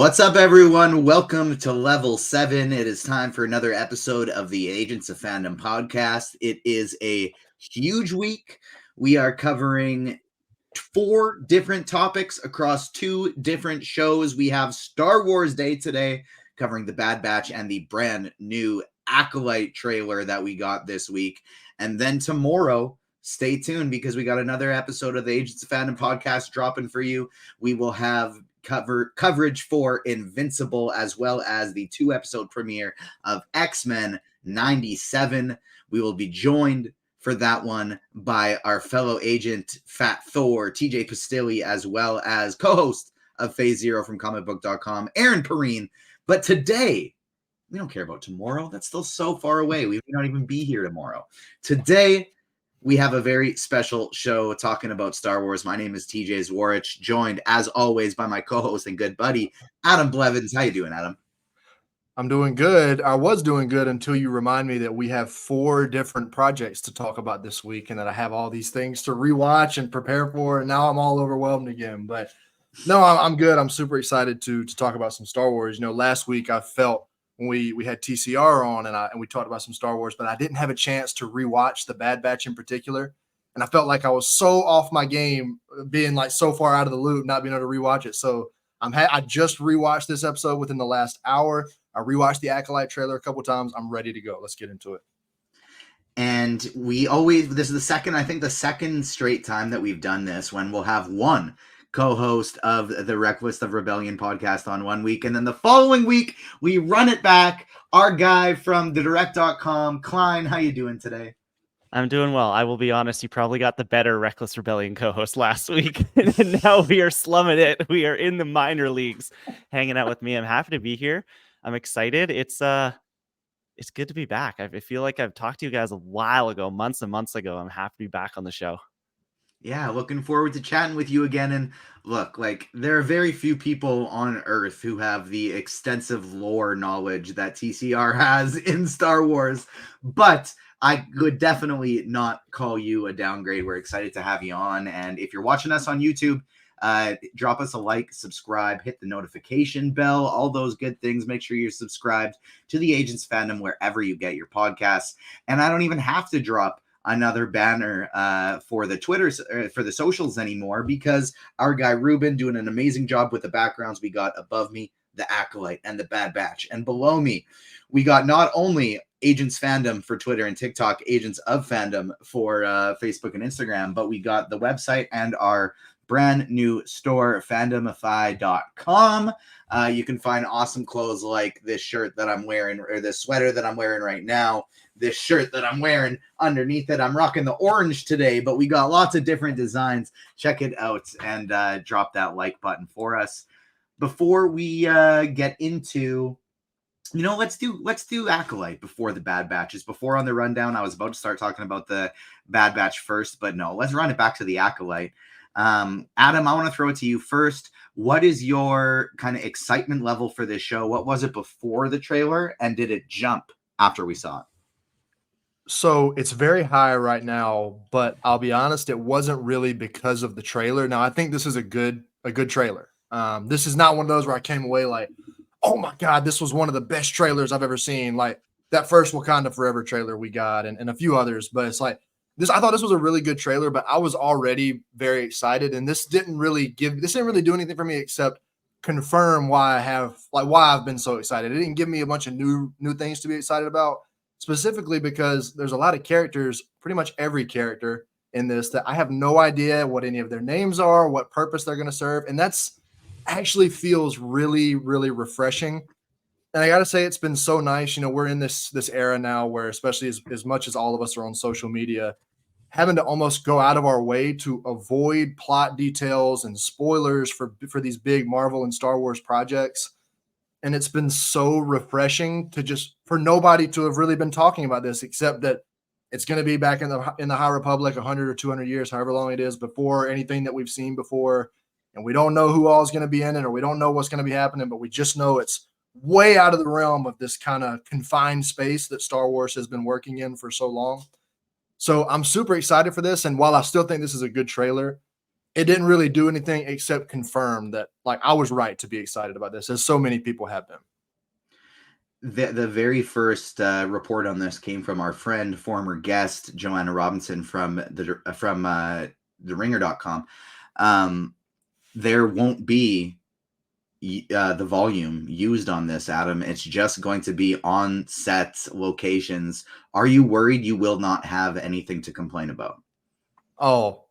What's up, everyone? Welcome to Level 7. It is time for another episode of the Agents of Fandom podcast. It is a huge week. We are covering 4 different topics across 2 different shows. We have Star Wars Day today, covering the Bad Batch and the brand new Acolyte trailer that we got this week. And then tomorrow, stay tuned because we got another episode of the Agents of Fandom podcast dropping for you. We will have coverage for Invincible, as well as the 2-episode premiere of X-Men 97. We will be joined for that one by our fellow agent Fat Thor, TJ Pastilli, as well as co-host of Phase Zero from comicbook.com, Aaron Perrine. But today, we don't care about tomorrow. That's still so far away. We may not even be here tomorrow. Today, we have a very special show talking about Star Wars. My name is TJ Zwarich, joined as always by my co-host and good buddy, Adam Blevins. How you doing, Adam? I'm doing good. I was doing good until you remind me that we have 4 different projects to talk about this week and that I have all these things to rewatch and prepare for. And now I'm all overwhelmed again. But no, I'm good. I'm super excited to talk about some Star Wars. You know, last week I felt when we had TCR on and we talked about some Star Wars, but I didn't have a chance to rewatch the Bad Batch in particular. And I felt like I was so off my game, being like so far out of the loop, not being able to rewatch it. So I just rewatched this episode within the last hour. I rewatched the Acolyte trailer a couple times. I'm ready to go. Let's get into it. And this is the second straight time that we've done this, when we'll have one co-host of the Reckless of Rebellion podcast on one week, and then the following week we run it back. Our guy from thedirect.com, Klein, how you doing today? I'm doing well. I will be honest, you probably got the better Reckless Rebellion co-host last week, and now we are slumming it. We are in the minor leagues hanging out with me. I'm happy to be here. I'm excited. It's good to be back. I feel like I've talked to you guys a while ago, months and months ago. I'm happy to be back on the show. Yeah, looking forward to chatting with you again. And look, there are very few people on Earth who have the extensive lore knowledge that TCR has in Star Wars, but I would definitely not call you a downgrade. We're excited to have you on. And if you're watching us on YouTube, drop us a like, subscribe, hit the notification bell, all those good things. Make sure you're subscribed to the Agents Fandom wherever you get your podcasts. And I don't even have to drop another banner for the Twitters, for the socials anymore, because our guy Ruben doing an amazing job with the backgrounds. We got above me the Acolyte and the Bad Batch, and below me we got not only Agents Fandom for Twitter and TikTok, Agents of Fandom for Facebook and Instagram, but we got the website and our brand new store, fandomify.com. You can find awesome clothes like this shirt that I'm wearing, or this sweater that I'm wearing right now, this shirt that I'm wearing underneath it. I'm rocking the orange today, but we got lots of different designs. Check it out and drop that like button for us. Before we get into, let's do Acolyte before the Bad Batches. Before on the rundown, I was about to start talking about the Bad Batch first, but no, let's run it back to the Acolyte. Adam, I want to throw it to you first. What is your kind of excitement level for this show? What was it before the trailer, and did it jump after we saw it? So it's very high right now, but I'll be honest, it wasn't really because of the trailer. Now, I think this is a good trailer. This is not one of those where I came away like, oh my God, this was one of the best trailers I've ever seen. Like that first Wakanda Forever trailer we got and a few others, but it's like this, I thought this was a really good trailer, but I was already very excited. And this didn't really do anything for me except confirm why I've been so excited. It didn't give me a bunch of new things to be excited about, specifically because there's a lot of characters, pretty much every character in this, that I have no idea what any of their names are, what purpose they're going to serve. And that's actually feels really, really refreshing. And I got to say, it's been so nice. We're in this era now where, especially as much as all of us are on social media, having to almost go out of our way to avoid plot details and spoilers for these big Marvel and Star Wars projects. And it's been so refreshing for nobody to have really been talking about this, except that it's going to be back in the High Republic 100 or 200 years, however long it is, before anything that we've seen before. And we don't know who all is going to be in it, or we don't know what's going to be happening, but we just know it's way out of the realm of this kind of confined space that Star Wars has been working in for so long. So I'm super excited for this. And while I still think this is a good trailer, it didn't really do anything except confirm that like I was right to be excited about this, as so many people have been. The very first report on this came from our friend, former guest Joanna Robinson from the ringer.com. There won't be the volume used on this, Adam. It's just going to be on set locations. Are you worried you will not have anything to complain about? Oh,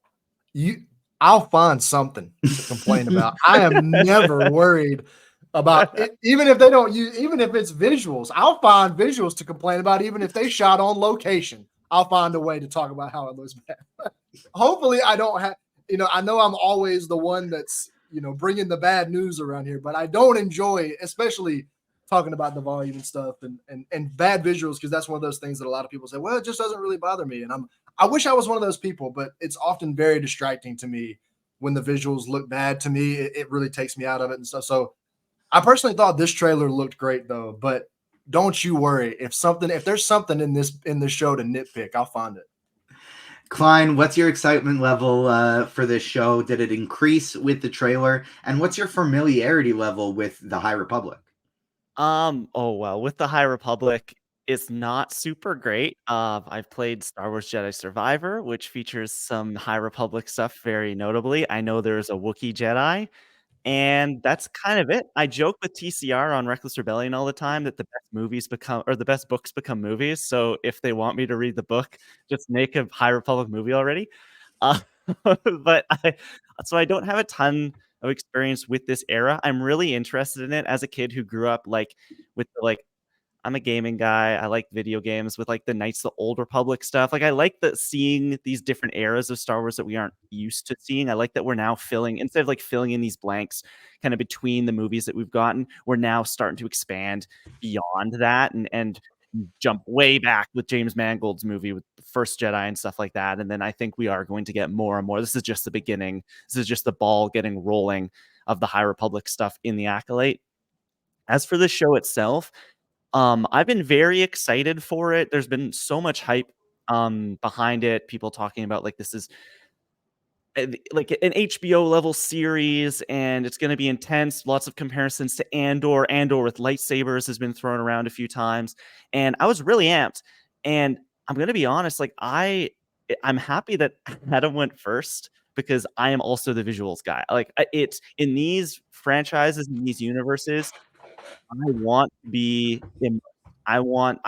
I'll find something to complain about. I am never worried about it, even if they don't use, even if it's visuals, I'll find visuals to complain about. Even if they shot on location, I'll find a way to talk about how it looks bad. Hopefully I don't have, I know I'm always the one that's, bringing the bad news around here, but I don't enjoy, especially talking about the volume and stuff and bad visuals, because that's one of those things that a lot of people say, well, it just doesn't really bother me. And I wish I was one of those people, but it's often very distracting to me when the visuals look bad to me. It really takes me out of it and stuff. So I personally thought this trailer looked great though, but don't you worry. If there's something in this show to nitpick, I'll find it. Klein, what's your excitement level for this show? Did it increase with the trailer? And what's your familiarity level with the High Republic? Oh well, with the High Republic, it's not super great. I've played Star Wars Jedi Survivor, which features some High Republic stuff very notably. I know there's a Wookiee Jedi, and that's kind of it. I joke with TCR on Reckless Rebellion all the time that the best books become movies. So if they want me to read the book, just make a High Republic movie already. Uh, but I don't have a ton of experience with this era. I'm really interested in it as a kid who grew up with I'm a gaming guy. I like video games with like the Knights of the Old Republic stuff. Like I like seeing these different eras of Star Wars that we aren't used to seeing. I like that we're now instead of like filling in these blanks kind of between the movies that we've gotten, we're now starting to expand beyond that and jump way back with James Mangold's movie with the First Jedi and stuff like that. And then I think we are going to get more and more. This is just the beginning. This is just the ball getting rolling of the High Republic stuff in the Acolyte. As for the show itself, I've been very excited for it. There's been so much hype behind it. People talking about like this is like an HBO level series and it's going to be intense. Lots of comparisons to Andor. Andor with lightsabers has been thrown around a few times, and I was really amped. And I'm going to be honest, like I'm happy that Adam went first because I am also the visuals guy. Like it's in these franchises, in these universes, I want to be immersed. I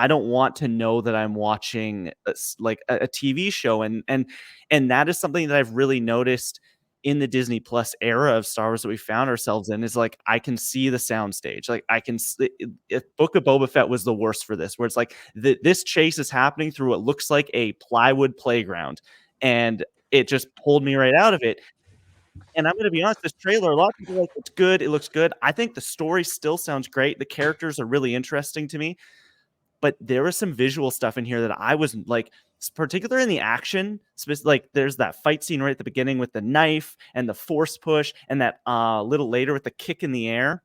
don't want to know that I'm watching a TV show, and that is something that I've really noticed in the Disney Plus era of Star Wars that we found ourselves in. Is like I can see the soundstage. Like I can if Book of Boba Fett was the worst for this, where it's like this chase is happening through what looks like a plywood playground, and it just pulled me right out of it. And I'm going to be honest, this trailer, a lot of people are like, it's good. It looks good. I think the story still sounds great. The characters are really interesting to me. But there was some visual stuff in here that I was like, particularly in the action, like there's that fight scene right at the beginning with the knife and the force push, and that little later with the kick in the air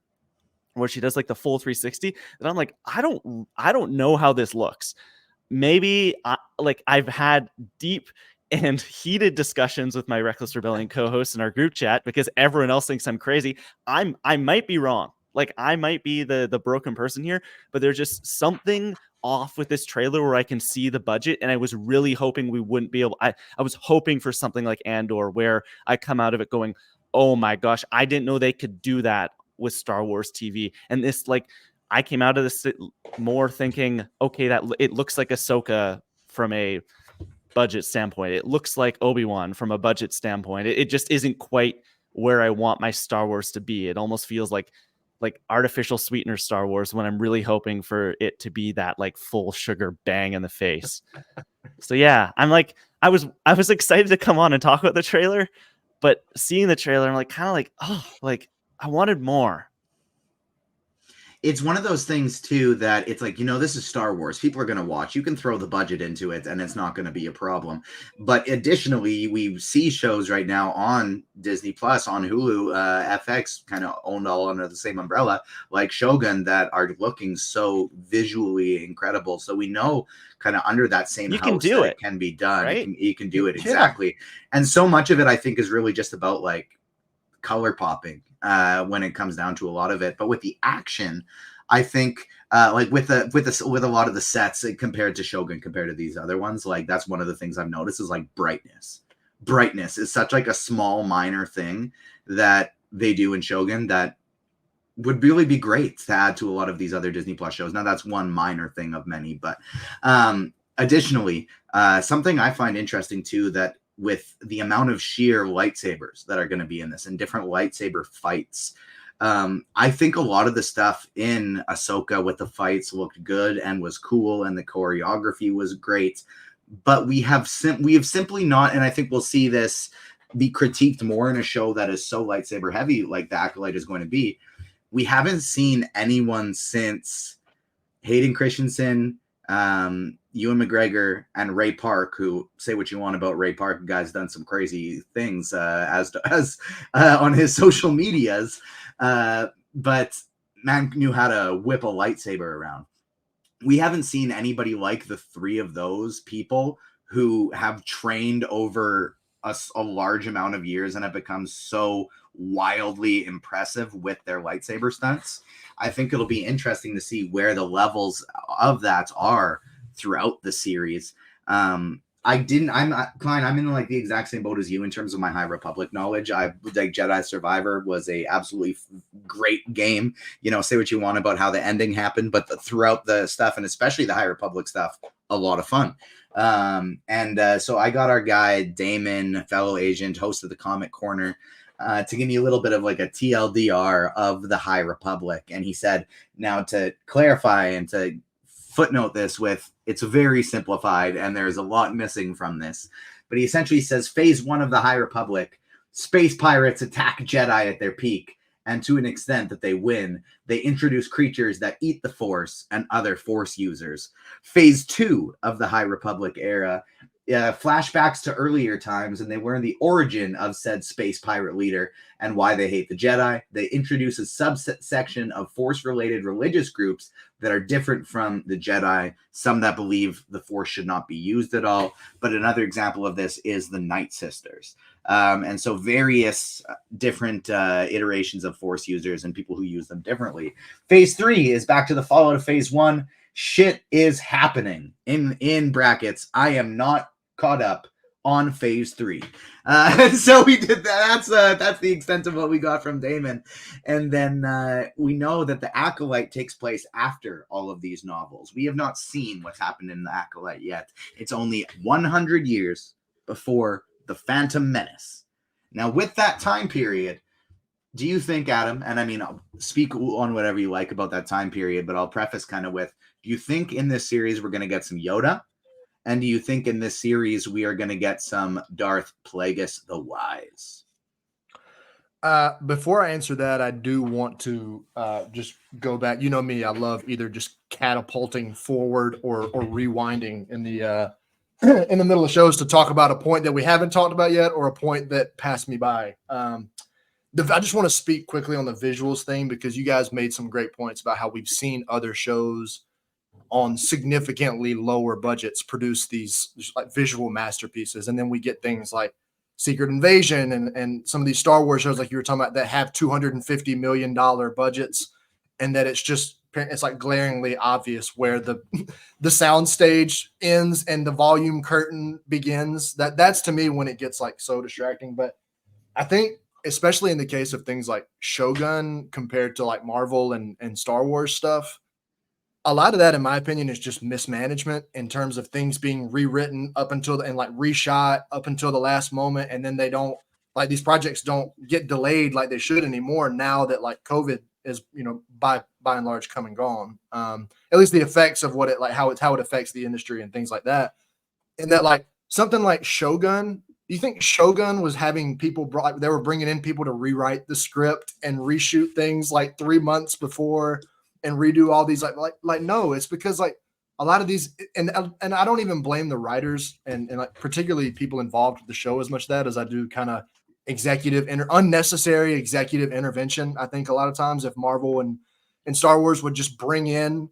where she does like the full 360. And I'm like, I don't know how this looks. Maybe I've had deep and heated discussions with my Reckless Rebellion co-host in our group chat because everyone else thinks I'm crazy. I might be wrong. Like I might be the broken person here, but there's just something off with this trailer where I can see the budget, and I was really hoping we wouldn't be able. I was hoping for something like Andor, where I come out of it going, "Oh my gosh, I didn't know they could do that with Star Wars TV." And this, like, I came out of this more thinking, okay, that it looks like Ahsoka from a budget standpoint. It looks like Obi-Wan from a budget standpoint. It just isn't quite where I want my Star Wars to be. It almost feels like artificial sweetener Star Wars when I'm really hoping for it to be that like full sugar bang in the face. So yeah, I'm like, I was excited to come on and talk about the trailer, but seeing the trailer, I'm like kind of like, oh, like I wanted more. it's one of those things too that it's like, this is Star Wars. People are going to watch. You can throw the budget into it and it's not going to be a problem. But additionally, we see shows right now on Disney Plus, on Hulu, FX, kind of owned all under the same umbrella, like Shogun, that are looking so visually incredible. So we know kind of under that same You can house do that it, it can be done. right? You can do it, Yeah. exactly. And so much of it, I think, is really just about like color popping when it comes down to a lot of it. But with the action, I think like with a lot of the sets compared to Shogun, compared to these other ones, like that's one of the things I've noticed is like brightness. Brightness is such like a small minor thing that they do in Shogun that would really be great to add to a lot of these other Disney Plus shows. Now that's one minor thing of many, but additionally, something I find interesting too, that with the amount of sheer lightsabers that are going to be in this and different lightsaber fights, I think a lot of the stuff in Ahsoka with the fights looked good and was cool, and the choreography was great. But we have simply not, and I think we'll see this be critiqued more in a show that is so lightsaber heavy, like the Acolyte is going to be. We haven't seen anyone since Hayden Christensen, Ewan McGregor, and Ray Park, who, say what you want about Ray Park, the guy's done some crazy things as on his social medias, but man knew how to whip a lightsaber around. We haven't seen anybody like the three of those people who have trained over a large amount of years and have become so wildly impressive with their lightsaber stunts. I think it'll be interesting to see where the levels of that are throughout the series. I'm Klein, I'm in like the exact same boat as you in terms of my High Republic knowledge. I like Jedi Survivor was a absolutely great game. Say what you want about how the ending happened, but throughout the stuff, and especially the High Republic stuff, a lot of fun. So I got our guy Damon, fellow agent, host of the Comic Corner, to give me a little bit of like a TLDR of the High Republic. And he said, now to clarify and to footnote this with, it's very simplified and there's a lot missing from this. But he essentially says phase 1 of the High Republic, space pirates attack Jedi at their peak. And to an extent that they win, they introduce creatures that eat the Force and other Force users. Phase 2 of the High Republic era, flashbacks to earlier times, and they learn the origin of said space pirate leader and why they hate the Jedi. They introduce a subsection of Force-related religious groups that are different from the Jedi, some that believe the Force should not be used at all. But another example of this is the Night Sisters. And so various different iterations of Force users and people who use them differently. Phase 3 is back to the fallout of Phase 1. Shit is happening. In brackets, I am not caught up on Phase 3. So we did that. That's the extent of what we got from Damon. And then we know that the Acolyte takes place after all of these novels. We have not seen what's happened in the Acolyte yet. It's only 100 years before the Phantom Menace. Now, with that time period, do you think, Adam, and I mean, I'll speak on whatever you like about that time period, but I'll preface kind of with, do you think in this series we're going to get some Yoda? And do you think in this series we are going to get some Darth Plagueis the Wise? Before I answer that, I do want to just go back. You know me, I love either just catapulting forward or rewinding in the in the middle of shows to talk about a point that we haven't talked about yet or a point that passed me by. I just want to speak quickly on the visuals thing because you guys made some great points about how we've seen other shows on significantly lower budgets produce these like visual masterpieces. And then we get things like Secret Invasion and some of these Star Wars shows like you were talking about that have $250 million budgets, and that it's like glaringly obvious where the sound stage ends and the volume curtain begins. That's to me when it gets like so distracting. But I think especially in the case of things like Shogun compared to like Marvel and Star Wars stuff, a lot of that, in my opinion, is just mismanagement in terms of things being rewritten up until and like reshot up until the last moment. And then they don't like these projects don't get delayed like they should anymore now that like COVID is, by and large come and gone. At least the effects of what it like, how it affects the industry and things like that. And that like something like Shogun, do you think Shogun was having people they were bringing in people to rewrite the script and reshoot things like 3 months before and redo all these like no, it's because like a lot of these and I don't even blame the writers and like particularly people involved with the show as much that as I do kind of unnecessary executive intervention. I think a lot of times if Marvel and Star Wars would just bring in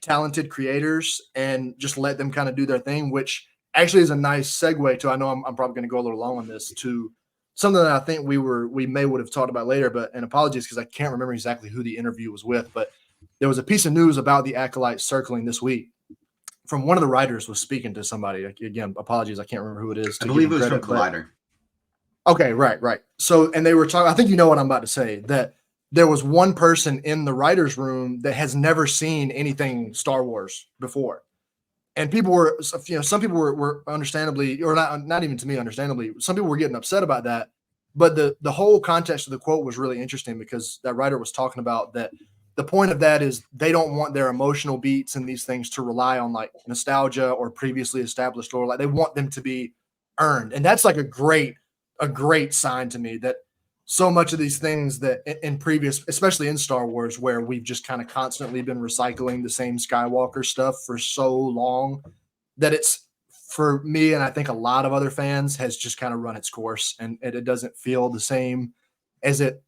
talented creators and just let them kind of do their thing, which actually is a nice segue to, I know I'm probably going to go a little long on this, to something that I think we may would have talked about later, and apologies because I can't remember exactly who the interview was with, but there was a piece of news about the Acolyte circling this week from one of the writers was speaking to somebody. Again, apologies, I can't remember who it is. I believe it was from Collider. Okay, right. So, and they were talking, I think you know what I'm about to say, that there was one person in the writer's room that has never seen anything Star Wars before. And people were, some people were understandably, or not even to me, understandably, some people were getting upset about that. But the whole context of the quote was really interesting because that writer was talking about that the point of that is they don't want their emotional beats and these things to rely on like nostalgia or previously established lore. Like they want them to be earned. And that's like a great sign to me that so much of these things that in previous, especially in Star Wars, where we've just kind of constantly been recycling the same Skywalker stuff for so long, that it's, for me and I think a lot of other fans, has just kind of run its course and it doesn't feel the same as it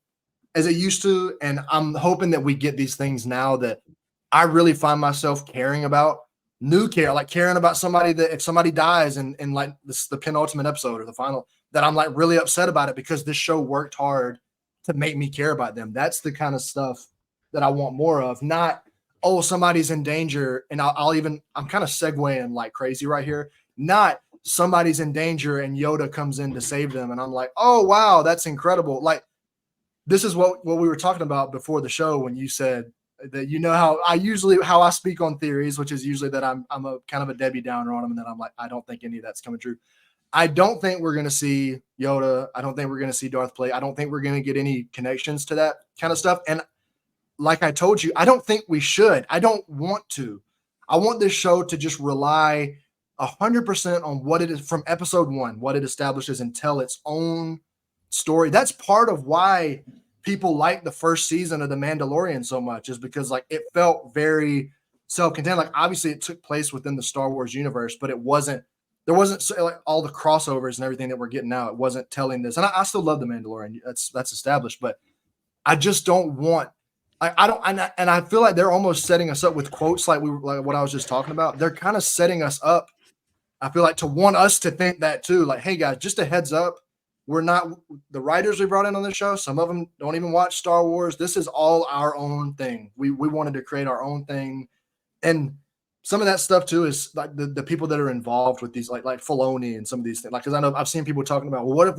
used to. And I'm hoping that we get these things now that I really find myself caring about, like caring about somebody, that if somebody dies in like this, the penultimate episode or the final, that I'm like really upset about it because this show worked hard to make me care about them. That's the kind of stuff that I want more of, not, oh, somebody's in danger. And I'm kind of segueing like crazy right here. Not somebody's in danger and Yoda comes in to save them. And I'm like, oh, wow, that's incredible. Like, this is what we were talking about before the show when you said that, how I speak on theories, which is usually that I'm a kind of a Debbie Downer on them. And then I'm like, I don't think any of that's coming true. I don't think we're going to see Yoda. I don't think we're going to see Darth Plagueis. I don't think we're going to get any connections to that kind of stuff. And like I told you, I don't think we should. I don't want to. I want this show to just rely 100% on what it is from episode 1, what it establishes, and tell its own story. That's part of why people like the first season of The Mandalorian so much, is because like it felt very self-contained. Like obviously it took place within the Star Wars universe, but there wasn't like all the crossovers and everything that we're getting now. It wasn't telling this. And I still love The Mandalorian. That's established, but I just don't want, I don't, and I feel like they're almost setting us up with quotes like what I was just talking about. They're kind of setting us up, I feel like, to want us to think that too. Like, hey guys, just a heads up. We're not the writers we brought in on the show. Some of them don't even watch Star Wars. This is all our own thing. We wanted to create our own thing. And some of that stuff too is like the people that are involved with these, like Filoni and some of these things. Like, cause I know I've seen people talking about, well, what if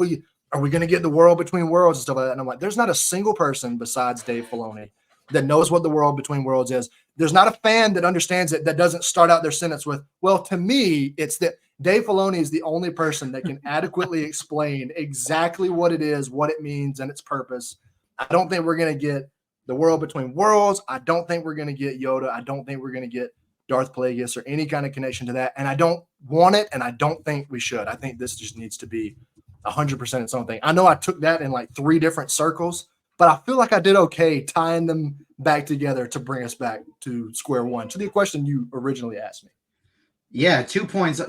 are we going to get the world between worlds and stuff like that? And I'm like, there's not a single person besides Dave Filoni that knows what the world between worlds is. There's not a fan that understands it that doesn't start out their sentence with, well, to me, it's that Dave Filoni is the only person that can adequately explain exactly what it is, what it means, and its purpose. I don't think we're going to get the world between worlds. I don't think we're going to get Yoda. I don't think we're going to get Darth Plagueis or any kind of connection to that. And I don't want it, and I don't think we should. I think this just needs to be 100% its own thing. I know I took that in like 3 different circles, but I feel like I did okay tying them back together to bring us back to square one, to the question you originally asked me. Yeah, 2 points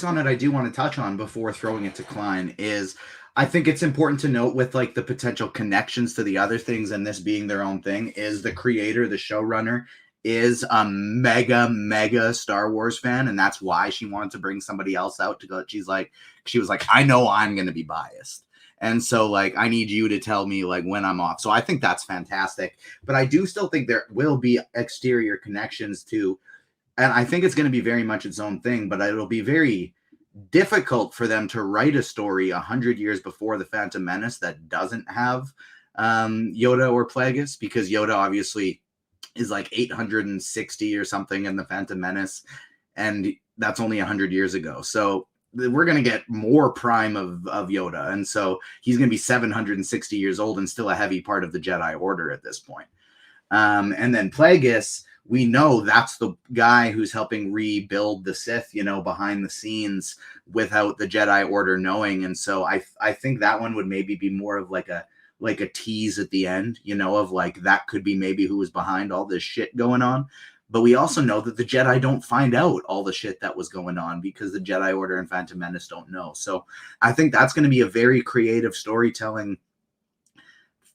on it I do want to touch on before throwing it to Klein is I think it's important to note with like the potential connections to the other things and this being their own thing is the creator, the showrunner, is a mega Star Wars fan, and that's why she wanted to bring somebody else out to go. She was like, I know I'm going to be biased. And so like, I need you to tell me like when I'm off. So I think that's fantastic, but I do still think there will be exterior connections to, and I think it's going to be very much its own thing, but it'll be very difficult for them to write a story 100 years before the Phantom Menace that doesn't have Yoda or Plagueis, because Yoda obviously is like 860 or something in the Phantom Menace, and that's only 100 years ago. So we're going to get more prime of Yoda, and so he's going to be 760 years old and still a heavy part of the Jedi Order at this point. And then Plagueis, we know that's the guy who's helping rebuild the Sith, behind the scenes without the Jedi Order knowing. And so I think that one would maybe be more of like like a tease at the end, you know, of like that could be maybe who was behind all this shit going on. But we also know that the Jedi don't find out all the shit that was going on because the Jedi Order and Phantom Menace don't know. So I think that's going to be a very creative storytelling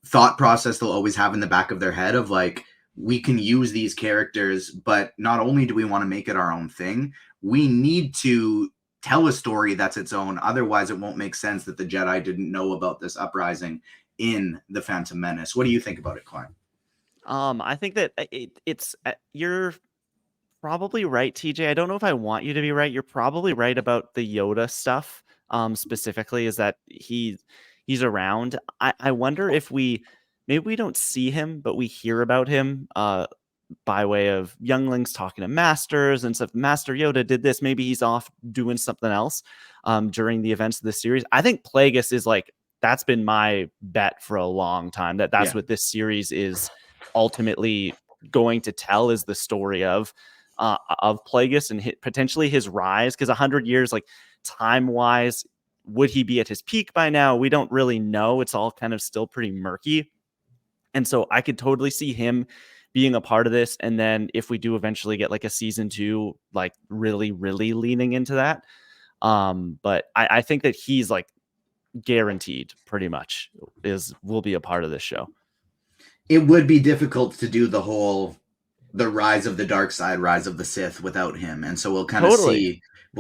thought process they'll always have in the back of their head of like, we can use these characters, but not only do we want to make it our own thing, we need to tell a story that's its own. Otherwise, it won't make sense that the Jedi didn't know about this uprising in the Phantom Menace. What do you think about it, Klein? I think that it's you're probably right, TJ. I don't know if I want you to be right. You're probably right about the Yoda stuff. Specifically, is that he's around. I wonder if maybe we don't see him, but we hear about him by way of younglings talking to masters and stuff. Master Yoda did this. Maybe he's off doing something else during the events of the series. I think Plagueis is like, that's been my bet for a long time, that's what this series is ultimately going to tell, is the story of Plagueis and potentially his rise. Because 100 years, like time wise, would he be at his peak by now? We don't really know. It's all kind of still pretty murky. And so I could totally see him being a part of this. And then if we do eventually get like a season 2, like really, really leaning into that. But I think that he's like guaranteed pretty much will be a part of this show. It would be difficult to do the rise of the dark side, rise of the Sith without him. And so we'll kind of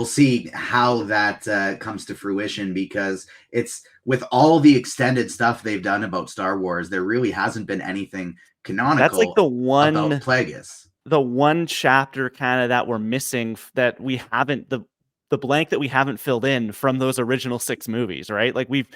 see how that comes to fruition, because it's with all the extended stuff they've done about Star Wars, there really hasn't been anything canonical. That's like the about Plagueis. The one chapter kind of that we're missing, that we haven't, the blank that we haven't filled in from those original 6 movies, right? Like we've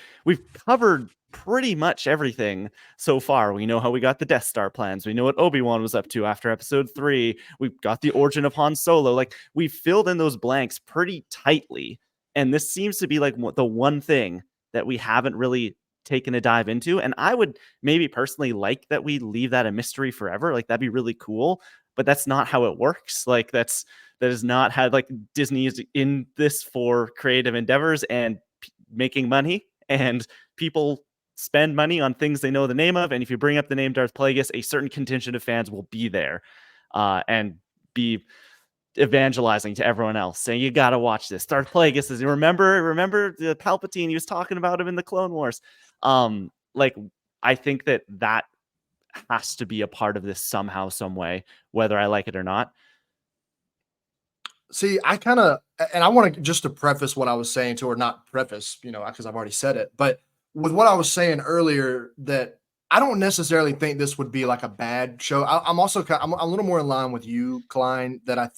covered pretty much everything so far. We know how we got the Death Star plans. We know what Obi-Wan was up to after episode 3. We've got the origin of Han Solo. Like we filled in those blanks pretty tightly. And this seems to be like the one thing that we haven't really taken a dive into. And I would maybe personally like that we leave that a mystery forever. Like that'd be really cool, but that's not how it works. Like that is not how, like, Disney is in this for creative endeavors and making money, and people spend money on things they know the name of. And if you bring up the name Darth Plagueis, a certain contingent of fans will be there and be evangelizing to everyone else, saying, you got to watch this. Darth Plagueis is, remember the Palpatine, he was talking about him in the Clone Wars. Like, I think that has to be a part of this somehow, some way, whether I like it or not. See, I kind of, and I want to just to preface what I was saying to, or not preface, because I've already said it, but with what I was saying earlier, that I don't necessarily think this would be like a bad show. I'm also, I'm a little more in line with you, Klein, that I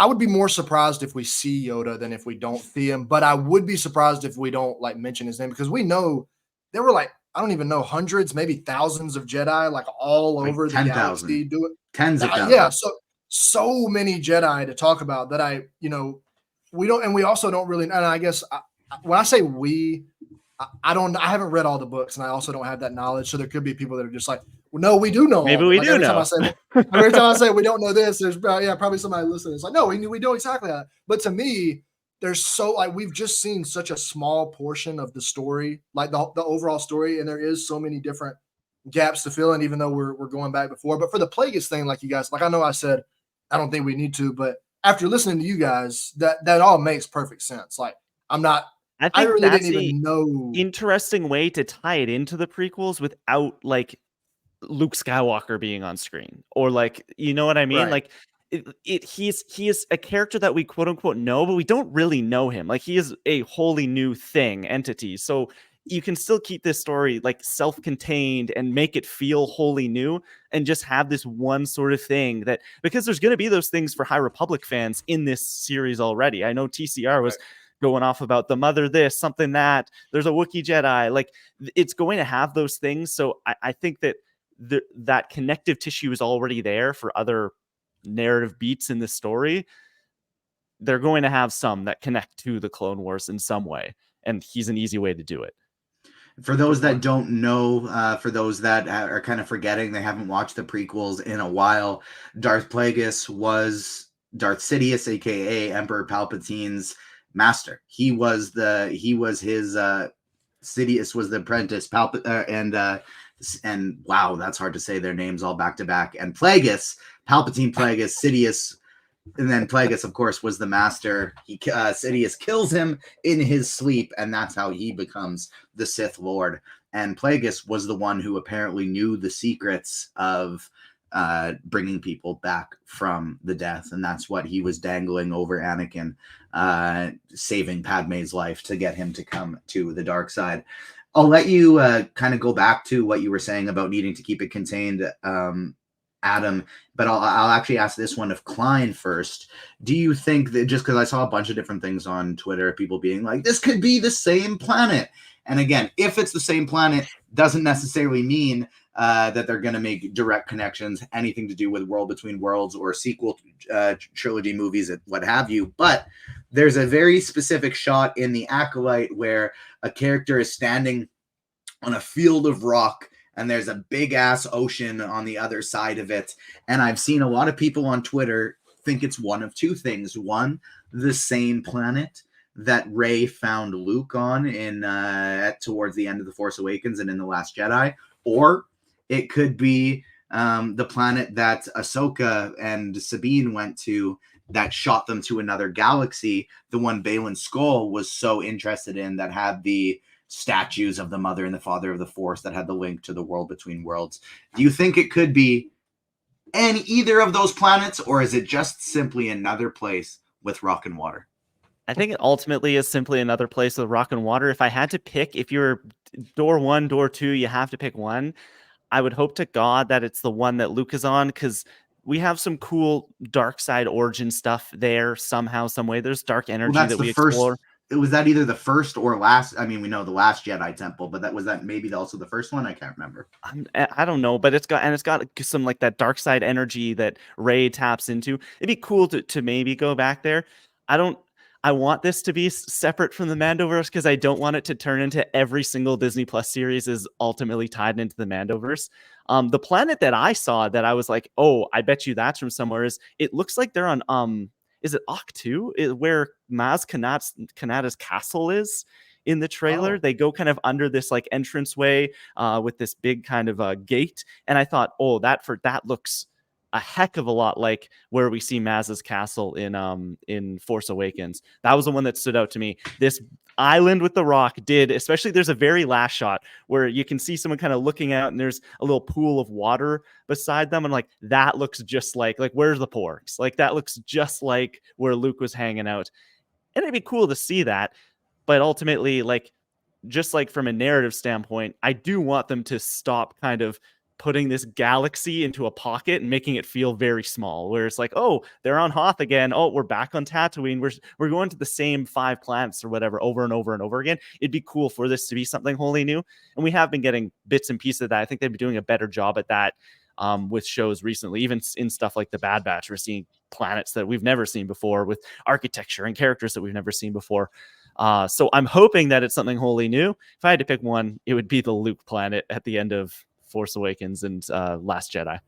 would be more surprised if we see Yoda than if we don't see him, but I would be surprised if we don't like mention his name, because we know there were like, I don't even know, hundreds, maybe thousands of Jedi, like all like over 10, the galaxy doing tens of thousands. Yeah. So many Jedi to talk about that we don't, and we also don't really, and I guess when I say I haven't read all the books, and I also don't have that knowledge. So there could be people that are just like, well, no, we do know. Maybe we do know. Every time I say we don't know this, there's probably somebody listening. It's like, no, we know exactly that. But to me, there's we've just seen such a small portion of the story, like the overall story, and there is so many different gaps to fill in, even though we're going back before. But for the Plagueis thing, like you guys, like I know I said, I don't think we need to, but after listening to you guys, that all makes perfect sense. Like I really didn't even know. Interesting way to tie it into the prequels without like Luke Skywalker being on screen, or like, you know what I mean? Right. Like he is a character that we quote unquote know, but we don't really know him. Like he is a wholly new entity. So you can still keep this story like self-contained and make it feel wholly new, and just have this one sort of thing that, because there's going to be those things for High Republic fans in this series already. I know TCR was going off about the mother this, something that, there's a Wookiee Jedi. Like it's going to have those things. So I think that that connective tissue is already there for other narrative beats in the story. They're going to have some that connect to the Clone Wars in some way, and he's an easy way to do it. For those that don't know, for those that are kind of forgetting, they haven't watched the prequels in a while, Darth Plagueis was Darth Sidious, aka Emperor Palpatine's master. He was his Sidious was the apprentice. And wow, that's hard to say their names all back to back. And Plagueis, Palpatine, Plagueis, Sidious, and then Plagueis, of course, was the master. Sidious kills him in his sleep, and that's how he becomes the Sith Lord. And Plagueis was the one who apparently knew the secrets of bringing people back from the death, and that's what he was dangling over Anakin, saving Padme's life to get him to come to the dark side. I'll let you kind of go back to what you were saying about needing to keep it contained, Adam, but I'll actually ask this one of Klein first. Do you think that, just because I saw a bunch of different things on Twitter, people being like, this could be the same planet? And again, if it's the same planet, doesn't necessarily mean that they're going to make direct connections, anything to do with World Between Worlds or sequel trilogy movies, what have you. But there's a very specific shot in the Acolyte where a character is standing on a field of rock, and there's a big ass ocean on the other side of it. And I've seen a lot of people on Twitter think it's one of two things. One, the same planet that Rey found Luke on in towards the end of The Force Awakens and in The Last Jedi, or it could be the planet that Ahsoka and Sabine went to that shot them to another galaxy, the one Baylan Skoll was so interested in, that had the statues of the Mother and the Father of the Force, that had the link to the World Between Worlds. Do you think it could be either of those planets, or is it just simply another place with rock and water? I think it ultimately is simply another place with rock and water. If I had to pick, if you're door one, door two, you have to pick one. I would hope to God that it's the one that Luke is on, because we have some cool dark side origin stuff there somehow, some way. There's dark energy that we explore. Was that either the first or last? I mean, we know the last Jedi Temple, but was that maybe also the first one? I can't remember. I don't know, but it's got some like that dark side energy that Rey taps into. It'd be cool to maybe go back there. I want this to be separate from the Mandoverse, because I don't want it to turn into every single Disney Plus series is ultimately tied into the Mandoverse. The planet that I saw that I was like, oh, I bet you that's from somewhere, is it looks like they're on is it Octu, where Maz Kanata's castle is in the trailer. They go kind of under this like entranceway with this big kind of gate, and I thought, oh, that looks a heck of a lot like where we see Maz's castle in Force Awakens. That was the one that stood out to me. This island with the rock did, especially there's a very last shot where you can see someone kind of looking out and there's a little pool of water beside them. And like, that looks just like where's the porks? Like that looks just like where Luke was hanging out. And it'd be cool to see that. But ultimately, like, just like from a narrative standpoint, I do want them to stop kind of putting this galaxy into a pocket and making it feel very small, where it's like, oh, they're on Hoth again. Oh, we're back on Tatooine. We're going to the same 5 planets or whatever over and over and over again. It'd be cool for this to be something wholly new. And we have been getting bits and pieces of that. I think they've been doing a better job at that with shows recently, even in stuff like The Bad Batch. We're seeing planets that we've never seen before with architecture and characters that we've never seen before. So I'm hoping that it's something wholly new. If I had to pick one, it would be the Luke planet at the end of Force Awakens and Last Jedi.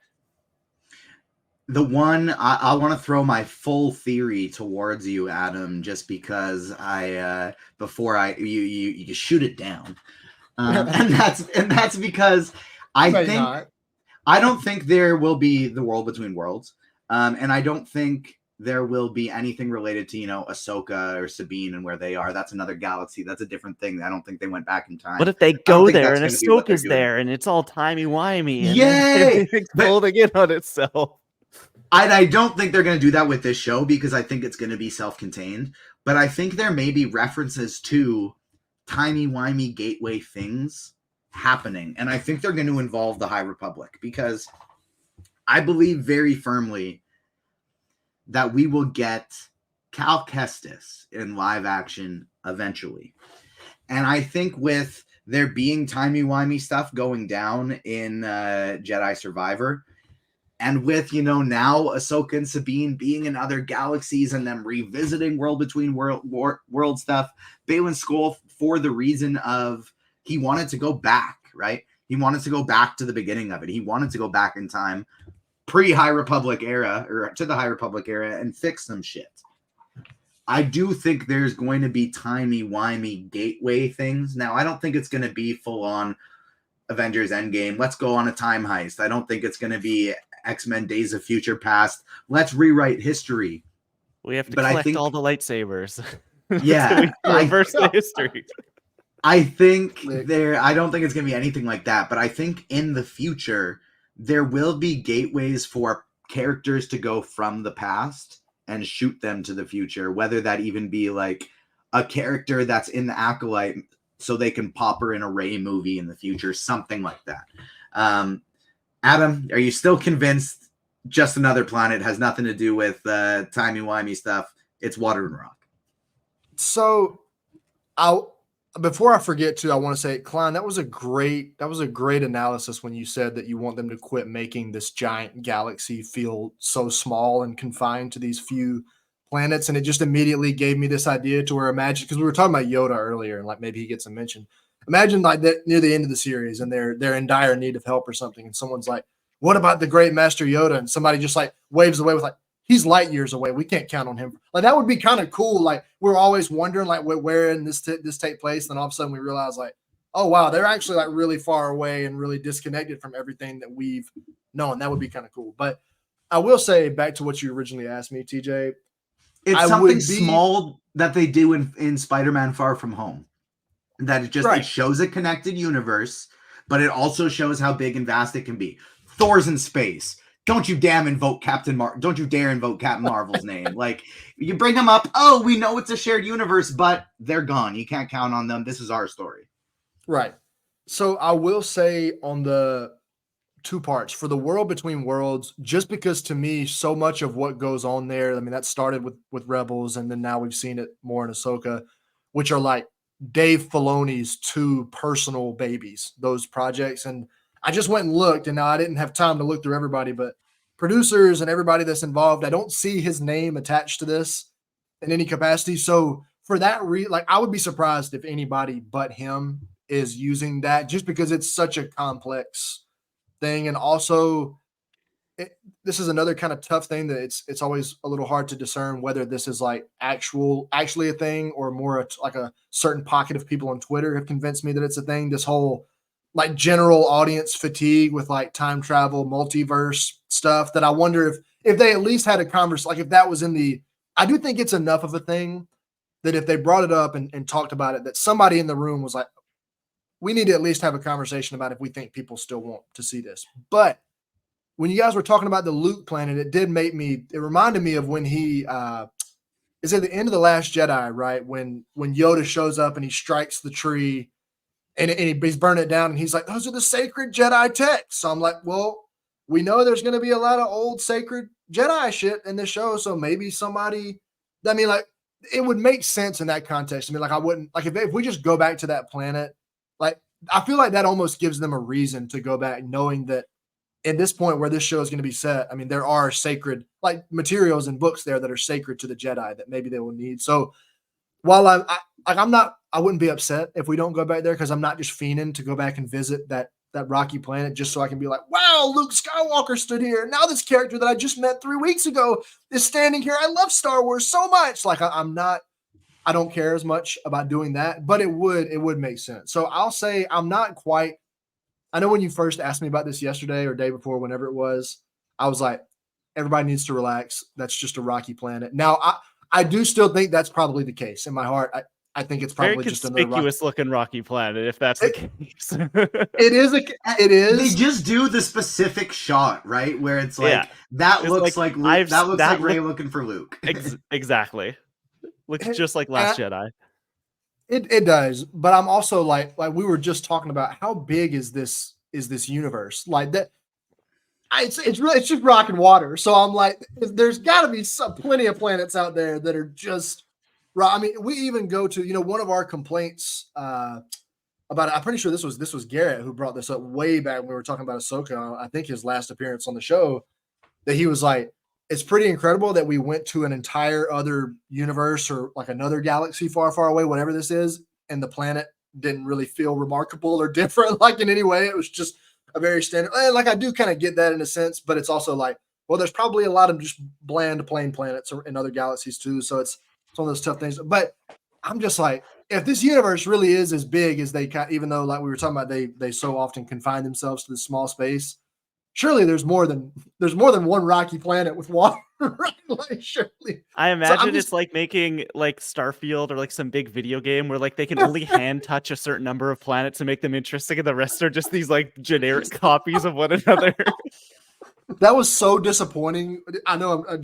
The one I want to throw my full theory towards you, Adam, just because you shoot it down, and that's because I don't think there will be the World Between Worlds, and I don't think there will be anything related to, Ahsoka or Sabine and where they are. That's another galaxy. That's a different thing. I don't think they went back in time. What if they go there and Ahsoka's there and it's all timey-wimey and everything's folding in on itself? I don't think they're going to do that with this show, because I think it's going to be self-contained. But I think there may be references to timey-wimey gateway things happening. And I think they're going to involve the High Republic, because I believe very firmly that we will get Cal Kestis in live action eventually. And I think with there being timey-wimey stuff going down in Jedi Survivor, and with, now Ahsoka and Sabine being in other galaxies and them revisiting World Between World stuff, Baylan Skoll, for the reason of he wanted to go back, right? He wanted to go back to the beginning of it. He wanted to go back in time, pre-High Republic era, or to the High Republic era, and fix some shit. I do think there's going to be timey-wimey gateway things. Now, I don't think it's going to be full-on Avengers Endgame. Let's go on a time heist. I don't think it's going to be X-Men Days of Future Past. Let's rewrite history. We have to But I collect think, all the lightsabers. yeah, We reverse the history. I think I don't think it's going to be anything like that, but I think in the future, there will be gateways for characters to go from the past and shoot them to the future, whether that even be like a character that's in the Acolyte so they can pop her in a Ray movie in the future, something like that. Adam, are you still convinced Just Another Planet has nothing to do with timey-wimey stuff? It's water and rock. So before I forget to, I want to say, Klein, that was a great analysis when you said that you want them to quit making this giant galaxy feel so small and confined to these few planets. And it just immediately gave me this idea to where imagine, because we were talking about Yoda earlier and like maybe he gets a mention. Imagine like that near the end of the series and they're in dire need of help or something. And someone's like, what about the great Master Yoda? And somebody just like waves away with like, he's light years away. We can't count on him. Like that would be kind of cool. Like we're always wondering like where in this take place. Then all of a sudden we realize like, oh wow, they're actually like really far away and really disconnected from everything that we've known. That would be kind of cool. But I will say back to what you originally asked me, TJ. It's something small that they do in Spider-Man Far From Home. That it shows a connected universe, but it also shows how big and vast it can be. Thor's in space. Don't you dare invoke Captain Marvel's name. Like, you bring them up, oh, we know it's a shared universe, but they're gone. You can't count on them. This is our story. Right. So I will say on the two parts for the World Between Worlds, just because to me, so much of what goes on there, I mean, that started with Rebels, and then now we've seen it more in Ahsoka, which are like Dave Filoni's two personal babies, those projects. And I just went and looked, and now I didn't have time to look through everybody, but producers and everybody that's involved, I don't see his name attached to this in any capacity. So for that like I would be surprised if anybody but him is using that, just because it's such a complex thing. And also this is another kind of tough thing that it's always a little hard to discern whether this is like actually a thing or more like a certain pocket of people on Twitter have convinced me that it's a thing. This whole like general audience fatigue with like time travel, multiverse stuff, that I wonder if they at least had a conversation, like if that was I do think it's enough of a thing that if they brought it up and talked about it, that somebody in the room was like, we need to at least have a conversation about if we think people still want to see this. But when you guys were talking about the Luke planet, it reminded me of when he is at the end of The Last Jedi, right? When Yoda shows up and he strikes the tree and he's burning it down and he's like, those are the sacred Jedi texts. So I'm like, well, we know there's going to be a lot of old sacred Jedi shit in this show. So maybe somebody, I mean, like it would make sense in that context. I mean, like I wouldn't, like if we just go back to that planet, like I feel like that almost gives them a reason to go back, knowing that at this point where this show is going to be set, I mean, there are sacred like materials and books there that are sacred to the Jedi that maybe they will need. So while I wouldn't be upset if we don't go back there, because I'm not just fiending to go back and visit that rocky planet just so I can be like, wow, Luke Skywalker stood here. Now this character that I just met 3 weeks ago is standing here. I love Star Wars so much. Like I don't care as much about doing that, but it would make sense. So I'll say I'm not quite. I know when you first asked me about this yesterday or day before, whenever it was, I was like, everybody needs to relax. That's just a rocky planet. Now I do still think that's probably the case in my heart. I think it's probably very just another conspicuous looking rocky planet, if that's the case. It is. They just do the specific shot, right, where it's like that it's looks like Luke, that looks like Ray looking for Luke. Exactly, looks just like Last Jedi. It does, but I'm also like we were just talking about how big is this universe, like that. It's just rock and water. So I'm like, there's got to be plenty of planets out there that are just right. I mean, we even go to one of our complaints about it. I'm pretty sure this was Garrett who brought this up way back when we were talking about Ahsoka. I think his last appearance on the show, that he was like, it's pretty incredible that we went to an entire other universe or like another galaxy far, far away, whatever this is, and the planet didn't really feel remarkable or different like in any way. It was just a very standard. Like I do kind of get that in a sense, but it's also like, well, there's probably a lot of just bland plain planets in other galaxies too. So it's some of those tough things. But I'm just like, if this universe really is as big as they, even though like we were talking about, they so often confine themselves to the small space. Surely there's more than one rocky planet with water, right? Like surely. I imagine it's like making like Starfield or like some big video game where like they can only hand touch a certain number of planets to make them interesting, and the rest are just these like generic copies of one another. That was so disappointing. I know I'm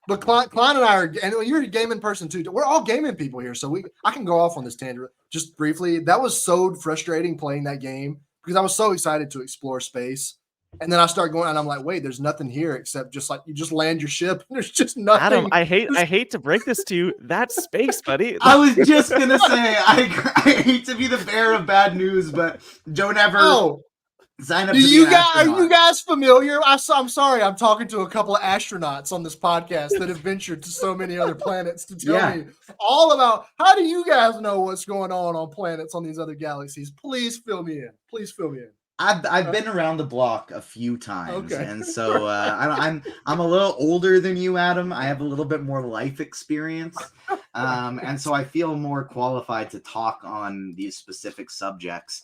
but Klein and I are, and you're a gaming person too. We're all gaming people here, so I can go off on this tangent just briefly. That was so frustrating playing that game because I was so excited to explore space. And then I start going, and I'm like, wait, there's nothing here except just like you just land your ship. And there's just nothing. Adam, I hate to break this to you. That's space, buddy. I was just gonna say, I hate to be the bearer of bad news, but don't ever sign up. Are you guys familiar? I'm sorry, I'm talking to a couple of astronauts on this podcast that have ventured to so many other planets to tell me all about how do you guys know what's going on planets on these other galaxies. Please fill me in. I've been around the block a few times, and so I'm a little older than you, Adam. I have a little bit more life experience, and so I feel more qualified to talk on these specific subjects.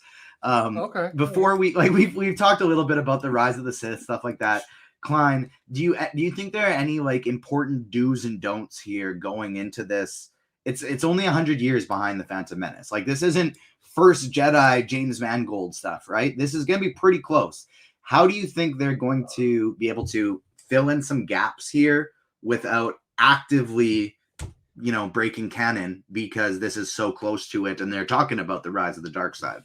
Before we've talked a little bit about the rise of the Sith, stuff like that. Klein, do you think there are any like important do's and don'ts here going into this? It's only 100 years behind the Phantom Menace. Like this isn't First Jedi James Mangold stuff, right? This is going to be pretty close. How do you think they're going to be able to fill in some gaps here without actively, breaking canon because this is so close to it and they're talking about the rise of the dark side?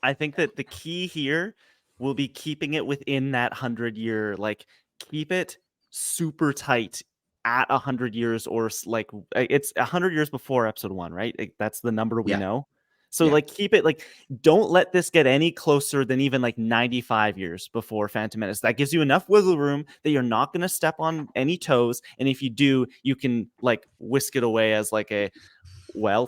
I think that the key here will be keeping it within that 100-year, like keep it super tight at 100 years, or like it's 100 years before episode 1, right? Like, that's the number we know. So like keep it like, don't let this get any closer than even like 95 years before Phantom Menace. That gives you enough wiggle room that you're not going to step on any toes. And if you do, you can like whisk it away as like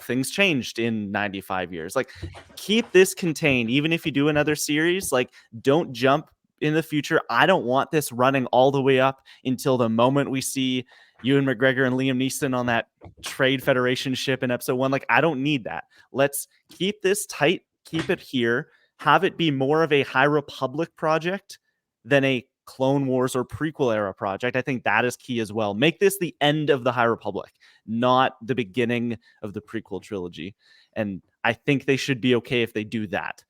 things changed in 95 years. Like keep this contained. Even if you do another series, like don't jump in the future. I don't want this running all the way up until the moment we see Ewan McGregor and Liam Neeson on that Trade Federation ship in episode 1. Like, I don't need that. Let's keep this tight, keep it here, have it be more of a High Republic project than a Clone Wars or prequel era project. I think that is key as well. Make this the end of the High Republic, not the beginning of the prequel trilogy. And I think they should be okay if they do that.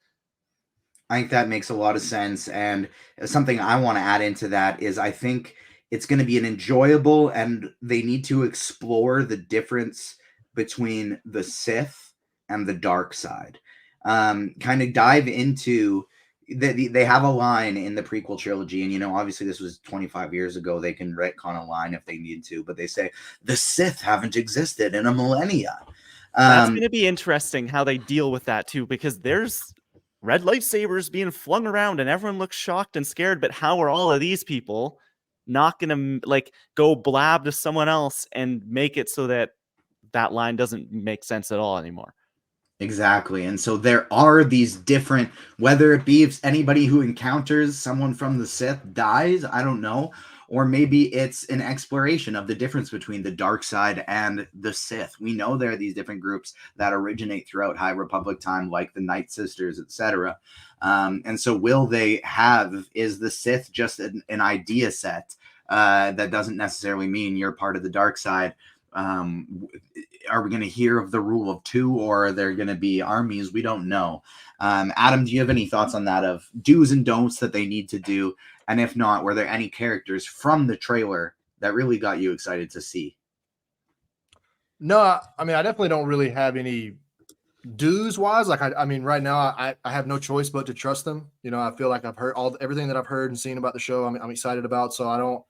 I think that makes a lot of sense. And something I want to add into that is I think it's going to be an enjoyable, and they need to explore the difference between the Sith and the dark side. Kind of dive into they have a line in the prequel trilogy, and obviously this was 25 years ago. They can retcon a line if they need to, but they say the Sith haven't existed in a millennia. That's going to be interesting how they deal with that too, because there's red lightsabers being flung around and everyone looks shocked and scared. But how are all of these people not going to like go blab to someone else and make it so that line doesn't make sense at all anymore? Exactly. And so there are these different, whether it be if anybody who encounters someone from the Sith dies, I don't know, or maybe it's an exploration of the difference between the dark side and the Sith. We know there are these different groups that originate throughout High Republic time, like the Night Sisters, etc. And so is the Sith just an idea set that doesn't necessarily mean you're part of the dark side? Are we going to hear of the rule of 2, or are there going to be armies? We don't know. Adam, do you have any thoughts on that, of do's and don'ts that they need to do? And if not, were there any characters from the trailer that really got you excited to see? No, I mean, I definitely don't really have any do's wise. Like, I mean, right now I have no choice but to trust them. I feel like I've heard everything that I've heard and seen about the show. I'm excited about. So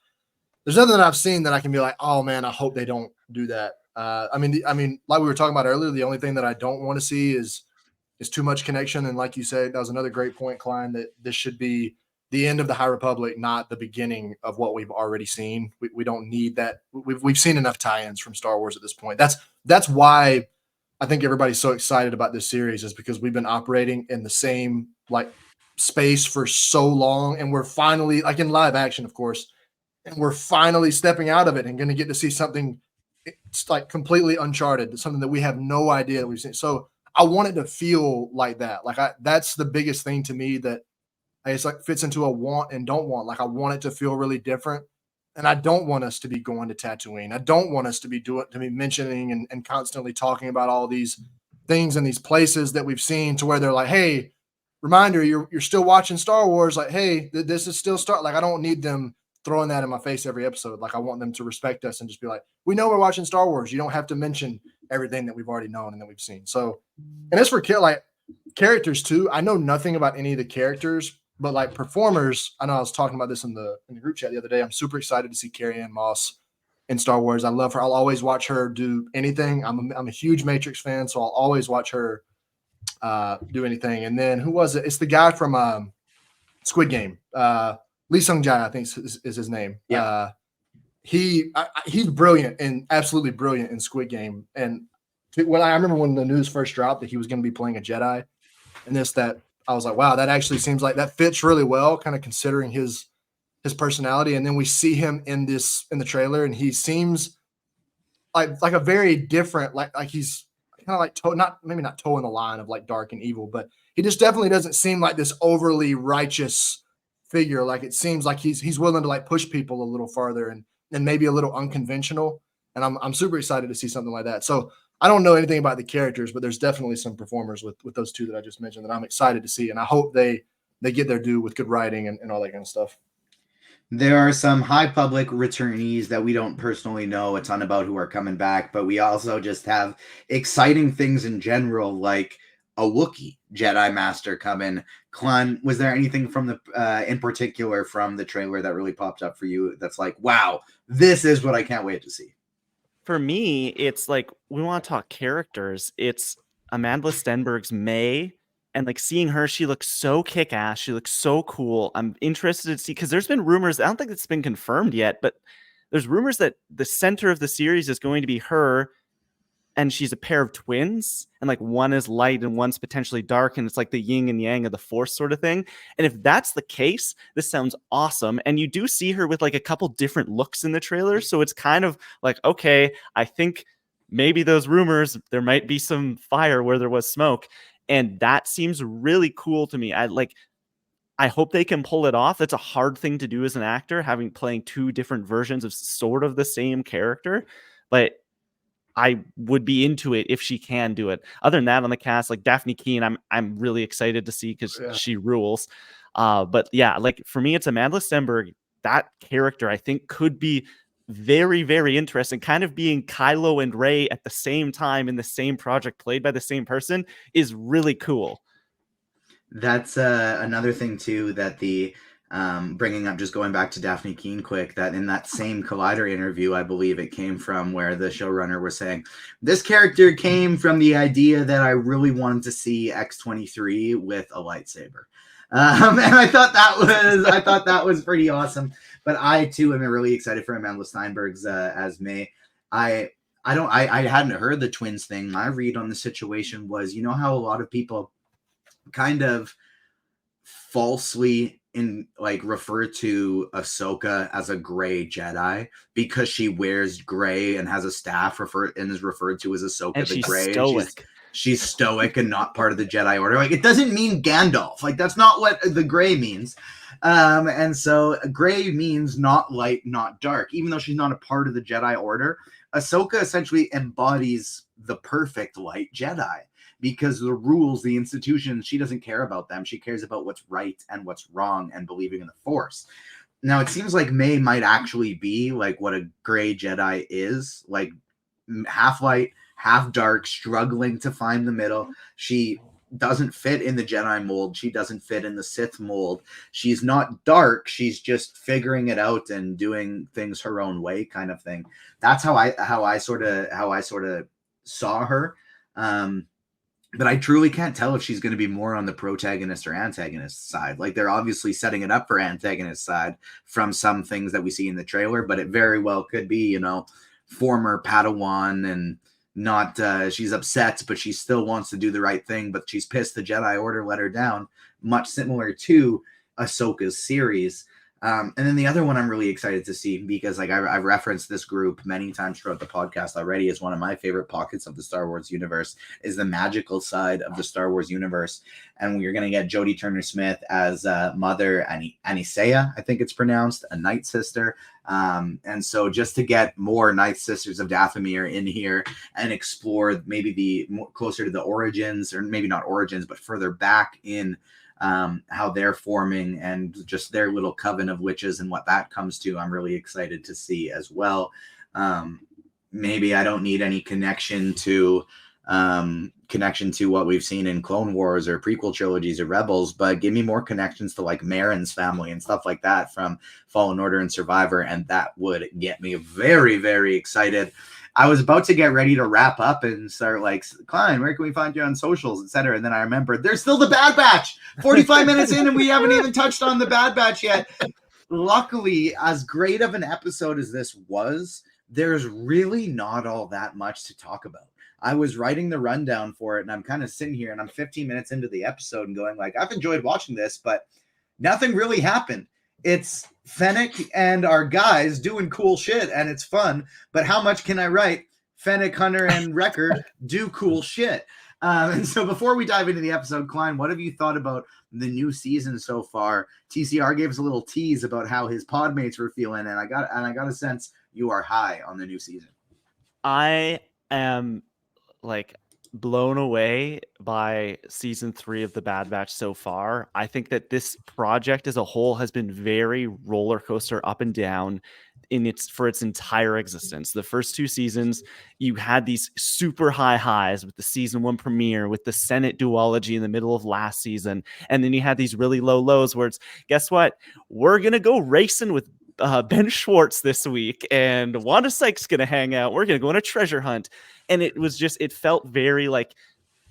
there's nothing that I've seen that I can be like, oh man, I hope they don't do that. I mean, like we were talking about earlier, the only thing that I don't want to see is too much connection. And like you said, that was another great point, Klein, that this should be the end of the High Republic, not the beginning of what we've already seen. We don't need that. We've seen enough tie-ins from Star Wars at this point. That's why I think everybody's so excited about this series, is because we've been operating in the same like space for so long, and we're finally, like in live action, of course, and we're finally stepping out of it and going to get to see something it's like completely uncharted, something that we have no idea that we've seen. So I want it to feel like that. Like that's the biggest thing to me that it's like fits into a want and don't want. Like I want it to feel really different. And I don't want us to be going to Tatooine. I don't want us to be mentioning and constantly talking about all these things and these places that we've seen to where they're like, hey, reminder, you're still watching Star Wars. Like, hey, this is still Star. Like, I don't need them throwing that in my face every episode. Like, I want them to respect us and just be like, we know we're watching Star Wars. You don't have to mention everything that we've already known and that we've seen. So, and as for like characters too, I know nothing about any of the characters, but like performers, I know I was talking about this in the group chat the other day. I'm super excited to see Carrie-Anne Moss in Star Wars. I love her. I'll always watch her do anything. I'm a huge Matrix fan, so I'll always watch her do anything. And then who was it? It's the guy from Squid Game. Lee Sung-jae, I think is his name. Yeah. He's brilliant and absolutely brilliant in Squid Game. And when I remember when the news first dropped that he was going to be playing a Jedi, and that I was like, wow, that actually seems like that fits really well, kind of considering his personality. And then we see him in the trailer, and he seems like a very different, like he's kind of like not toeing the line of like dark and evil, but he just definitely doesn't seem like this overly righteous figure. Like it seems like he's willing to like push people a little farther and maybe a little unconventional. And I'm super excited to see something like that. So I don't know anything about the characters, but there's definitely some performers with those two that I just mentioned that I'm excited to see. And I hope they get their due with good writing and all that kind of stuff. There are some high public returnees that we don't personally know a ton about who are coming back, but we also just have exciting things in general, like a Wookiee Jedi Master coming. Klein, was there anything from in particular from the trailer that really popped up for you that's like, wow, this is what I can't wait to see? For me, it's like we want to talk characters. It's Amandla Stenberg's May, and like seeing her, she looks so kick-ass. She looks so cool. I'm interested to see because there's been rumors. I don't think it's been confirmed yet, but there's rumors that the center of the series is going to be her, and she's a pair of twins, and like one is light and one's potentially dark, and it's like the yin and yang of the force sort of thing. And if that's the case, this sounds awesome. And you do see her with like a couple different looks in the trailer, so it's kind of like, okay, I think maybe those rumors, there might be some fire where there was smoke, and that seems really cool to me. I hope they can pull it off. That's a hard thing to do as an actor, playing two different versions of sort of the same character, but I would be into it if she can do it. Other than that, on the cast, like Daphne Keane, I'm really excited to see because she rules. But yeah, like for me, it's Amandla Stenberg. That character, I think, could be very, very interesting. Kind of being Kylo and Rey at the same time in the same project, played by the same person, is really cool. That's another thing too that the bringing up, just going back to Daphne Keane quick, that in that same Collider interview, I believe it came from, where the showrunner was saying this character came from the idea that I really wanted to see X-23 with a lightsaber. And I thought that was pretty awesome. But I too am really excited for Amandla Stenberg's as May. I hadn't heard the twins thing. My read on the situation was, you know how a lot of people kind of falsely refer to Ahsoka as a gray Jedi because she wears gray and has a staff and is referred to as Ahsoka and the Gray. Stoic. She's stoic and not part of the Jedi Order. Like, it doesn't mean Gandalf. Like, that's not what the gray means. And so gray means not light, not dark. Even though she's not a part of the Jedi Order, Ahsoka essentially embodies the perfect light Jedi. Because the rules, the institutions, she doesn't care about them. She cares about what's right and what's wrong and believing in the Force. Now, it seems like May might actually be like what a gray Jedi is, like half light, half dark, struggling to find the middle. She doesn't fit in the Jedi mold. She doesn't fit in the Sith mold. She's not dark. She's just figuring it out and doing things her own way, kind of thing. That's how I sort of saw her. But I truly can't tell if she's going to be more on the protagonist or antagonist side. Like, they're obviously setting it up for antagonist side from some things that we see in the trailer, but it very well could be, former Padawan and not, she's upset, but she still wants to do the right thing, but she's pissed the Jedi Order let her down, much similar to Ahsoka's series. And then the other one I'm really excited to see, because like I've referenced this group many times throughout the podcast already, is one of my favorite pockets of the Star Wars universe, is the magical side of the Star Wars universe. And we're going to get Jodie Turner-Smith as Mother Anisea, I think it's pronounced, a Night Sister. And so just to get more Night Sisters of Dathomir in here and explore maybe the closer to the origins, or maybe not origins, but further back in how they're forming and just their little coven of witches and what that comes to, I'm really excited to see as well. Maybe I don't need any connection to what we've seen in Clone Wars or prequel trilogies or Rebels, but give me more connections to like Marin's family and stuff like that from Fallen Order and Survivor, and that would get me very, very excited. I was about to get ready to wrap up and start like, Klein, where can we find you on socials, etc. And then I remembered there's still the Bad Batch. 45 minutes in and we haven't even touched on the Bad Batch yet. Luckily, as great of an episode as this was, there's really not all that much to talk about. I was writing the rundown for it, and I'm kind of sitting here and I'm 15 minutes into the episode and going like, I've enjoyed watching this, but nothing really happened. It's Fennec and our guys doing cool shit, and it's fun. But how much can I write? Fennec, Hunter, and Wrecker do cool shit. And so before we dive into the episode, Klein, what have you thought about the new season so far? TCR gave us a little tease about how his pod mates were feeling, and I got a sense you are high on the new season. I am like blown away by season 3 of the Bad Batch so far. I think that this project as a whole has been very roller coaster up and down for its entire existence. The first 2 seasons, you had these super high highs with the season 1 premiere, with the Senate duology in the middle of last season, and then you had these really low lows where it's, guess what? We're gonna go racing with Ben Schwartz this week, and Wanda Sykes gonna hang out. We're gonna go on a treasure hunt. And it was just, it felt very like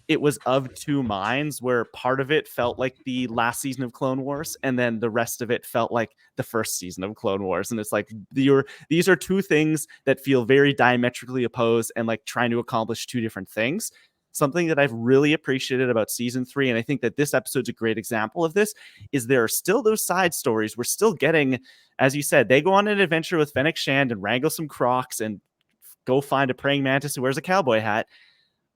it was of two minds, where part of it felt like the last season of Clone Wars, and then the rest of it felt like the first season of Clone Wars. And it's like these are two things that feel very diametrically opposed and like trying to accomplish two different things. Something that I've really appreciated about season 3, and I think that this episode's a great example of this, is there are still those side stories. We're still getting, as you said, they go on an adventure with Fennec Shand and wrangle some crocs and go find a praying mantis who wears a cowboy hat.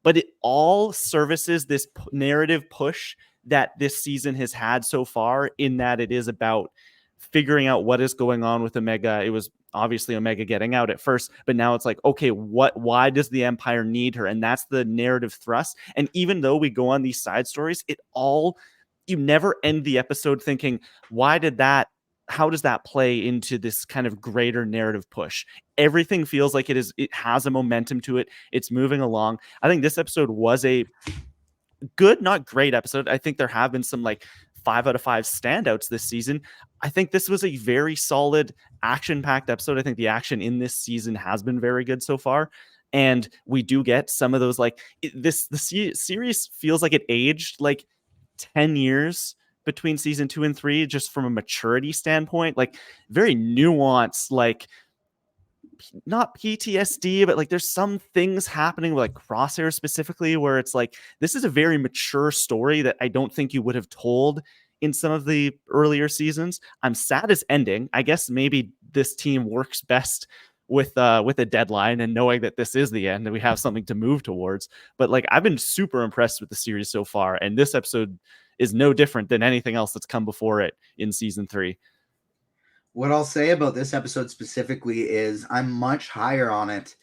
But it all services this narrative push that this season has had so far, in that it is about figuring out what is going on with Omega. It was obviously Omega getting out at first, but now it's like, okay, why does the Empire need her? And that's the narrative thrust. And even though we go on these side stories, you never end the episode thinking, how does that play into this kind of greater narrative push? Everything feels like it has a momentum to it. It's moving along. I think this episode was a good, not great episode. I think there have been some like 5 out of 5 standouts this season. I think this was a very solid, action-packed episode. I think the action in this season has been very good so far. And we do get some of those, the series feels like it aged like 10 years between season 2 and 3, just from a maturity standpoint, like very nuanced, like not PTSD, but like there's some things happening with like Crosshair specifically, where it's like, this is a very mature story that I don't think you would have told in some of the earlier seasons. I'm sad it's ending. I guess maybe this team works best with a deadline and knowing that this is the end and we have something to move towards. But like, I've been super impressed with the series so far, and this episode is no different than anything else that's come before it in season 3. What I'll say about this episode specifically is I'm much higher on it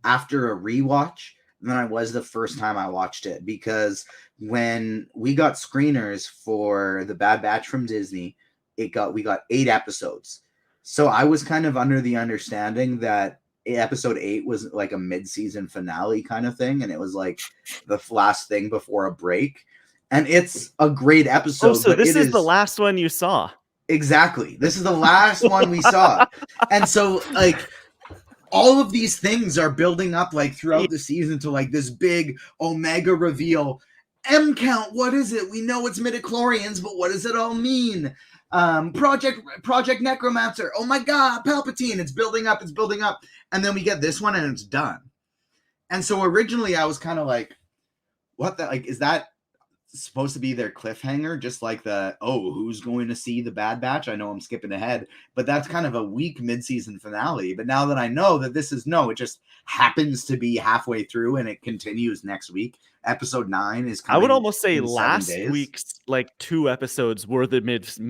after a rewatch than I was the first time I watched it, because when we got screeners for the Bad Batch from Disney, we got 8 episodes. So I was kind of under the understanding that episode 8 was like a mid-season finale kind of thing, and it was like the last thing before a break. And it's a great episode. Oh, so this is the last one you saw. Exactly. This is the last one we saw. And so like all of these things are building up like throughout the season to like this big Omega reveal. M count, what is it? We know it's midichlorians, but what does it all mean? Project Necromancer. Oh my God, Palpatine. It's building up. And then we get this one and it's done. And so originally I was kind of like, what the, like, is that supposed to be their cliffhanger, just like who's going to see the Bad Batch? I know I'm skipping ahead, but that's kind of a weak mid-season finale. But now that I know that it just happens to be halfway through and it continues next week. Episode 9 is I would coming almost say in 7 last days. week's like 2 episodes were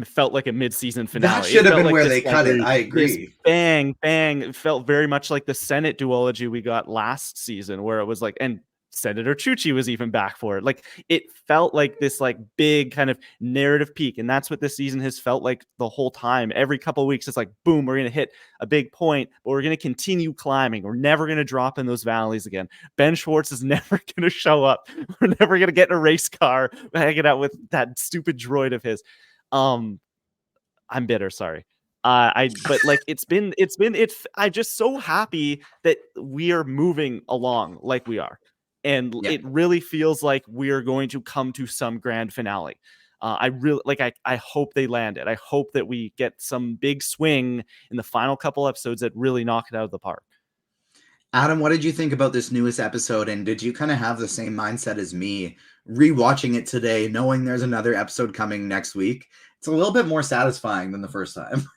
felt like a mid-season finale. That should have been like where this, they cut it. I agree. Bang, bang. It felt very much like the Senate duology we got last season, where it was like, and Senator Chuchi was even back for it. Like it felt like this like big kind of narrative peak, and that's what this season has felt like the whole time. Every couple of weeks, it's like boom, we're gonna hit a big point, but we're gonna continue climbing. We're never gonna drop in those valleys again. Ben Schwartz is never gonna show up. We're never gonna get in a race car hanging out with that stupid droid of his. I'm bitter, sorry. But like I'm just so happy that we are moving along like we are. And it really feels like we're going to come to some grand finale. I really I hope they land it. I hope that we get some big swing in the final couple episodes that really knock it out of the park. Adam, what did you think about this newest episode? And did you kind of have the same mindset as me rewatching it today, knowing there's another episode coming next week? It's a little bit more satisfying than the first time.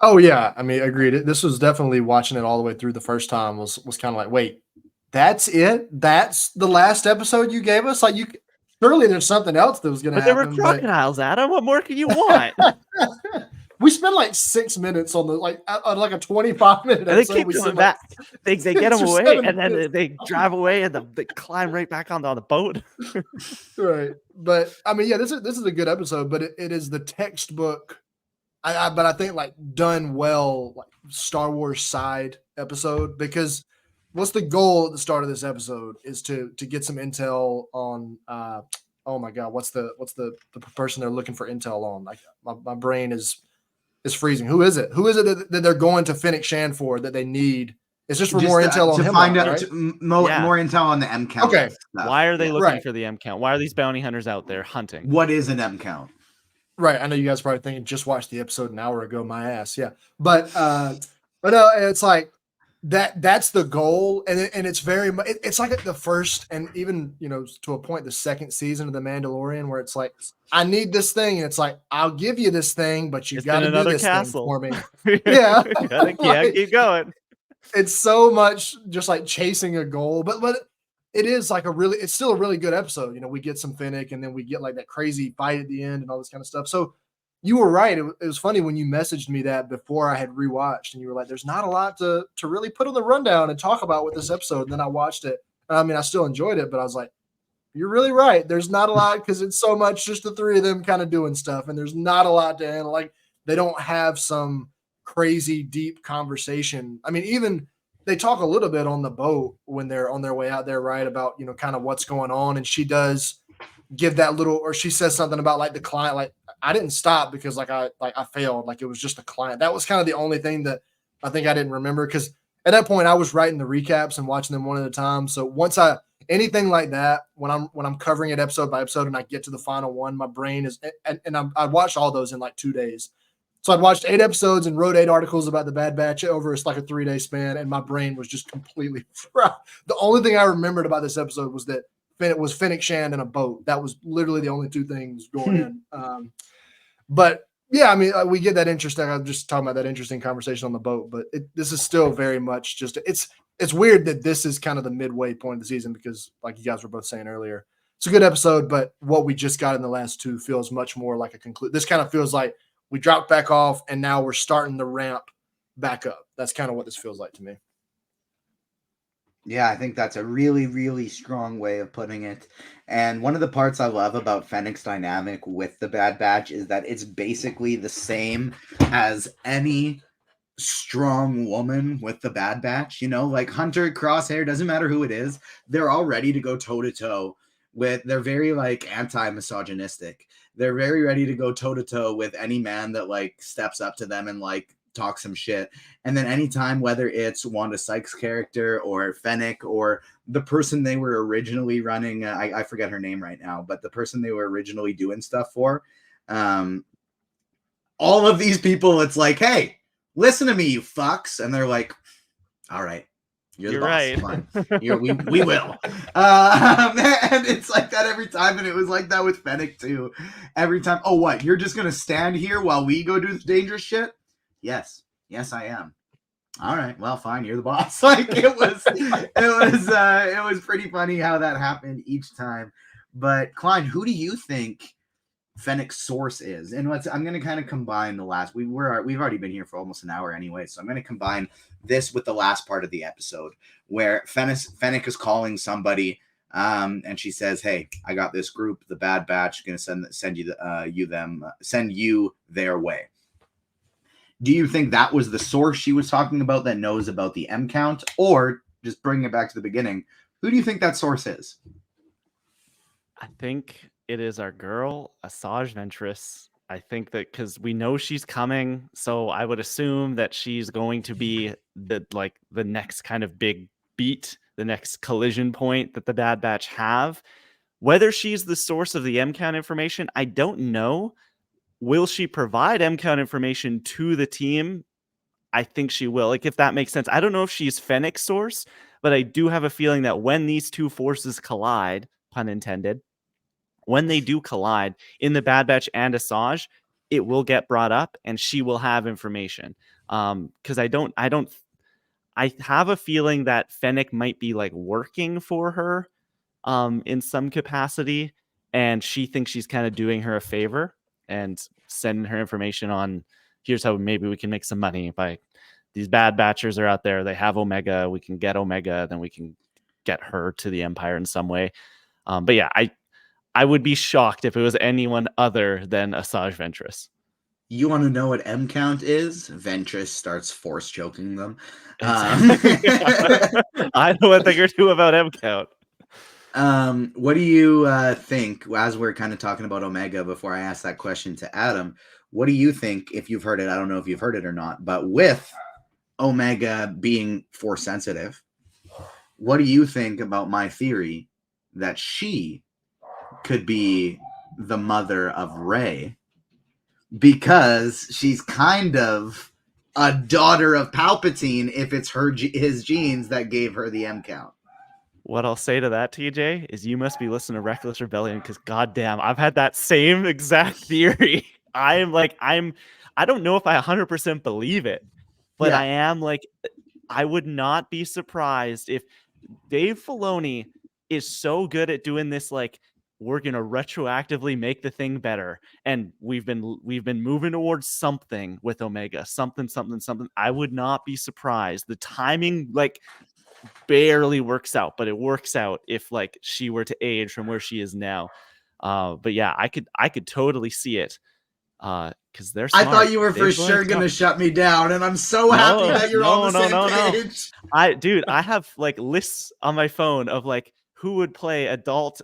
Oh yeah, I mean, agreed. This was definitely watching it all the way through the first time was kind of like, wait, that's it? That's the last episode you gave us? Like surely there's something else that was going to happen. But there were crocodiles, Adam. What more can you want? We spent like 6 minutes on like a 25-minute episode. And they keep doing that. They get them away, and then they drive away, and they climb right back onto the boat. Right, but I mean, yeah, this is a good episode, but it is the textbook. But I think like done well, like Star Wars side episode, because what's the goal at the start of this episode is to get some intel on oh my god, what's the person they're looking for intel on? Like my brain is freezing. Who is it that they're going to Fennec Shan for that they need? It's just for more intel on him. Find out more intel on the M count. Okay. Why are they looking for the M count? Why are these bounty hunters out there hunting? What is an M count? Right. I know you guys are probably thinking just watched the episode an hour ago, my ass. Yeah. But no, it's like that's the goal. And it's very much, it's like the first, and even, to a point, the second season of The Mandalorian, where it's like, I need this thing. And it's like, I'll give you this thing, but you got to do this thing for me. Yeah. Keep going. It's so much just like chasing a goal, but it is like it's still a really good episode. We get some Fennec, and then we get like that crazy fight at the end and all this kind of stuff. So you were right. It was funny when you messaged me that before I had rewatched, and you were like, there's not a lot to really put on the rundown and talk about with this episode. And then I watched it. I mean, I still enjoyed it, but I was like, you're really right. There's not a lot, because it's so much just the three of them kind of doing stuff, and there's not a lot to handle. Like they don't have some crazy deep conversation. I mean, even they talk a little bit on the boat when they're on their way out there, right? About, kind of what's going on. And she does give that little, or she says something about like the client, like I didn't stop because I failed. Like it was just a client. That was kind of the only thing that I think I didn't remember. Cause at that point I was writing the recaps and watching them one at a time. So once anything like that, when I'm covering it episode by episode and I get to the final one, my brain is, and I watched all those in like 2 days. So I'd watched 8 episodes and wrote 8 articles about the Bad Batch over like a 3-day span, and my brain was just completely fried. The only thing I remembered about this episode was that it was Fennec Shan in a boat. That was literally the only 2 things going in. But yeah, I mean, we get that interesting. I'm just talking about that interesting conversation on the boat, but this is still very much just it's weird that this is kind of the midway point of the season, because like you guys were both saying earlier, it's a good episode, but what we just got in the last 2 feels much more like a conclude. This kind of feels like we dropped back off, and now we're starting to ramp back up. That's kind of what this feels like to me. Yeah, I think that's a really, really strong way of putting it. And one of the parts I love about Fennec's dynamic with the Bad Batch is that it's basically the same as any strong woman with the Bad Batch. Like Hunter, Crosshair, doesn't matter who it is, they're all ready to go toe-to-toe with, they're very like anti-misogynistic. They're very ready to go toe-to-toe with any man that like steps up to them and like talk some shit. And then anytime, whether it's Wanda Sykes' character or Fennec or the person they were originally running, I forget her name right now, but the person they were originally doing stuff for, all of these people, it's like, hey, listen to me, you fucks. And they're like, all right, You're the You're boss. right. Fine. We will. And it's like that every time, and it was like that with Fennec too. Every time. Oh, what? You're just gonna stand here while we go do the dangerous shit? Yes, I am. All right, well, fine. You're the boss. Like it was pretty funny how that happened each time. But Klein, who do you think Fennec's source is? And I'm going to kind of combine the last. We've already been here for almost an hour anyway, so I'm going to combine this with the last part of the episode where Fennec is calling somebody, and she says, "Hey, I got this group, the Bad Batch, going to send you their way." Do you think that was the source she was talking about that knows about the M count, or just bring it back to the beginning? Who do you think that source is? I think it is our girl, Asajj Ventress. I think that because we know she's coming, so I would assume that she's going to be the next kind of big beat, the next collision point that the Bad Batch have. Whether she's the source of the M count information, I don't know. Will she provide M count information to the team? I think she will. Like, if that makes sense. I don't know if she's Fennec's source, but I do have a feeling that when these two forces collide, pun intended, when they do collide in the Bad Batch and Asajj, it will get brought up and she will have information. Because I have a feeling that Fennec might be like working for her in some capacity, and she thinks she's kind of doing her a favor and sending her information on, here's how maybe we can make some money by these Bad Batchers are out there, they have Omega, we can get Omega, then we can get her to the Empire in some way. But yeah, I would be shocked if it was anyone other than Asajj Ventress. You want to know what M count is? Ventress starts force choking them. I know a thing or two about M count. What do you think, as we're kind of talking about Omega before I ask that question to Adam, what do you think, if you've heard it, I don't know if you've heard it or not, but with Omega being force sensitive, what do you think about my theory that she could be the mother of Rey, because she's kind of a daughter of Palpatine if it's his genes that gave her the M count? What I'll say to that, TJ, is you must be listening to Reckless Rebellion, because goddamn, I've had that same exact theory. I don't know if I 100% believe it, but Yeah. I am like, I would not be surprised if Dave Filoni is so good at doing this, like, we're gonna retroactively make the thing better, and we've been moving towards something with Omega, something. I would not be surprised. The timing, like, barely works out, but it works out if, like, she were to age from where she is now. But yeah, I could totally see it. Because they're smart. I thought you were for sure going to shut me down, and I'm so happy that you're on the same page. I have like lists on my phone of like who would play adult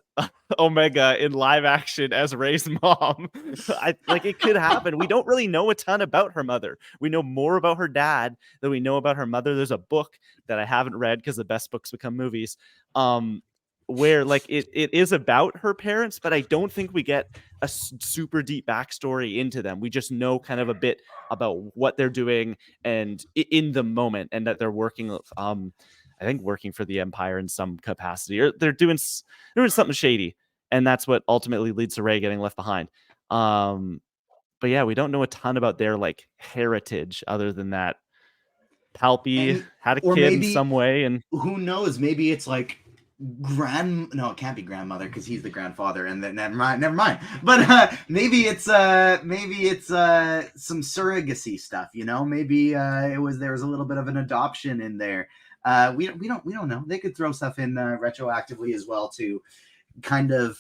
Omega in live action as Rey's mom. It could happen. We don't really know a ton about her mother. We know more about her dad than we know about her mother. There's a book that I haven't read because the best books become movies. Where like it is about her parents, but I don't think we get a super deep backstory into them. We just know kind of a bit about what they're doing and in the moment, and that they're working I think working for the Empire in some capacity, or they're doing something shady, and that's what ultimately leads to Rey getting left behind. But yeah, we don't know a ton about their like heritage other than that Palpy had a kid in some way, and who knows, maybe it's like no, it can't be grandmother because he's the grandfather, and then never mind. But maybe it's some surrogacy stuff, you know. Maybe there was a little bit of an adoption in there. We don't know. They could throw stuff in retroactively as well to kind of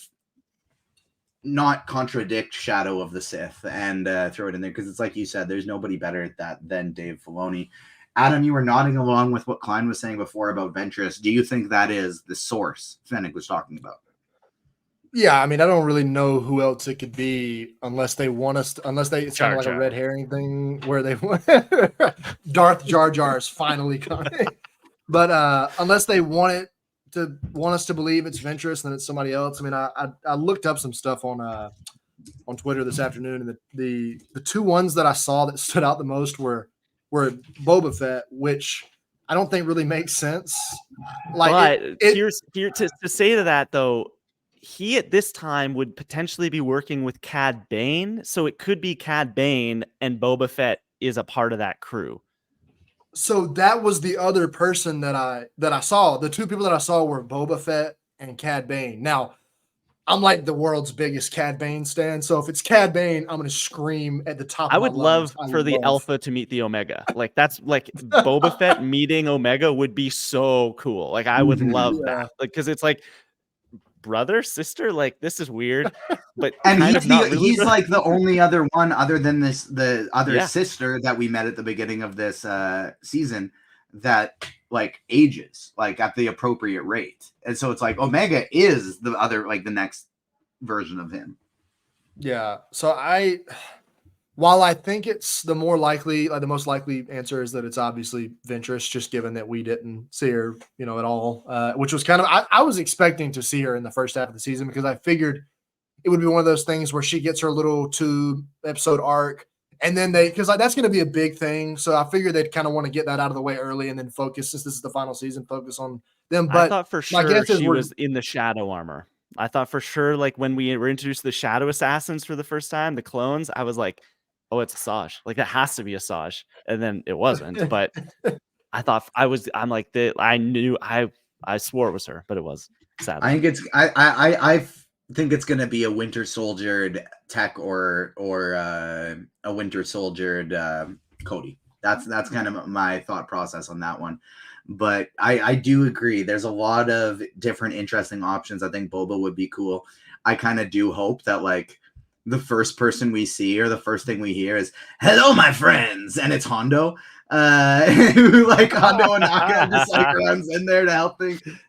not contradict Shadow of the Sith and throw it in there, because it's like you said, there's nobody better at that than Dave Filoni. Adam, you were nodding along with what Klein was saying before about Ventress. Do you think that is the source Fennec was talking about? Yeah, I mean, I don't really know who else it could be unless they want us to, it's kind of like a red herring thing where they Darth Jar Jar is finally coming. But unless they want us to believe it's Ventress and it's somebody else. I mean, I looked up some stuff on Twitter this afternoon, and the two ones that I saw that stood out the most were Boba Fett, which I don't think really makes sense. Like But here to say to that though, he at this time would potentially be working with Cad Bane, so it could be Cad Bane and Boba Fett is a part of that crew. So that was the other person that I saw. The two people that I saw were Boba Fett and Cad Bane. Now, I'm like the world's biggest Cad Bane stan. So if it's Cad Bane, I'm gonna scream at the top I of my would lungs. love I for the love. Alpha to meet the Omega. Like that's like Boba Fett meeting Omega would be so cool. Like I would love that. Like because it's like brother, sister, like this is weird, but And kind of not really. he's like the only other one other than the other Yeah. sister that we met at the beginning of this season that like ages like at the appropriate rate. And so it's like Omega is the other like the next version of him. Yeah. So while I think it's the more likely, like the most likely answer is that it's obviously Ventress, just given that we didn't see her, at all, which was kind of, I was expecting to see her in the first half of the season because I figured it would be one of those things where she gets her little 2-episode arc and then because like, that's going to be a big thing. So I figured they'd kind of want to get that out of the way early and then focus, since this is the final season, focus on them. But I thought for my sure guess is she was in the shadow armor. I thought for sure, like when we were introduced to the shadow assassins for the first time, the clones, I was like, oh, it's Asajj. Like that has to be Asajj. And then it wasn't. But I thought I'm like, I knew, I swore it was her, but it was, sadly. I think it's, I think it's going to be a Winter Soldiered Tech or a Winter Soldiered Cody. That's kind of my thought process on that one. But I do agree. There's a lot of different interesting options. I think Boba would be cool. I kind of do hope that like the first person we see or the first thing we hear is "Hello, my friends," and it's Hondo. Who like Hondo and Naka just like runs in there to help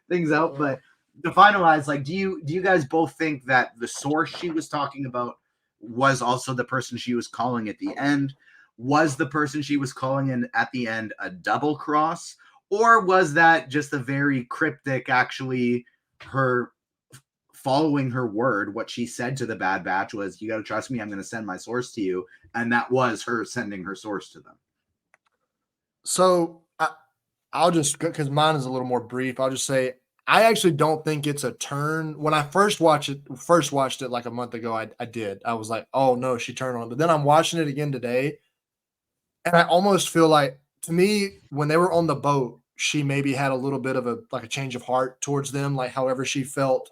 things out. But to finalize, like, do you guys both think that the source she was talking about was also the person she was calling at the end? Was the person she was calling in at the end a double cross? Or was that just a very cryptic, actually, her following her word? What she said to the Bad Batch was, "You got to trust me. I'm going to send my source to you." And that was her sending her source to them. So I'll just, because mine is a little more brief, I'll just say I actually don't think it's a turn. When I first watched it like a month ago, I did. I was like, oh no, she turned on. But then I'm watching it again today, and I almost feel like, to me, when they were on the boat, she maybe had a little bit of a change of heart towards them, like however she felt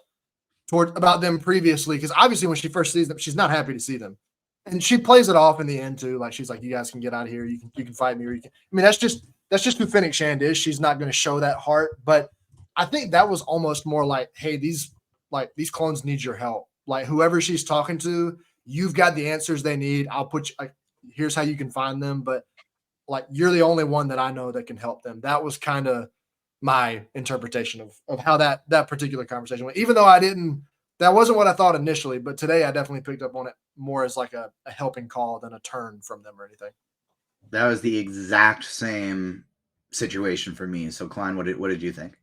about them previously. Because obviously when she first sees them, she's not happy to see them. And she plays it off in the end too. Like she's like, "You guys can get out of here. You can fight me, or you can." I mean, that's just who Fennec Shand is. She's not going to show that heart. But I think that was almost more like, "Hey, these clones need your help. Like whoever she's talking to, you've got the answers they need. I'll put you. Here's how you can find them. But like you're the only one that I know that can help them." That was kind of my interpretation of how that particular conversation went. Even though that wasn't what I thought initially, but today I definitely picked up on it more as like a helping call than a turn from them or anything. That was the exact same situation for me. So Klein, what did you think?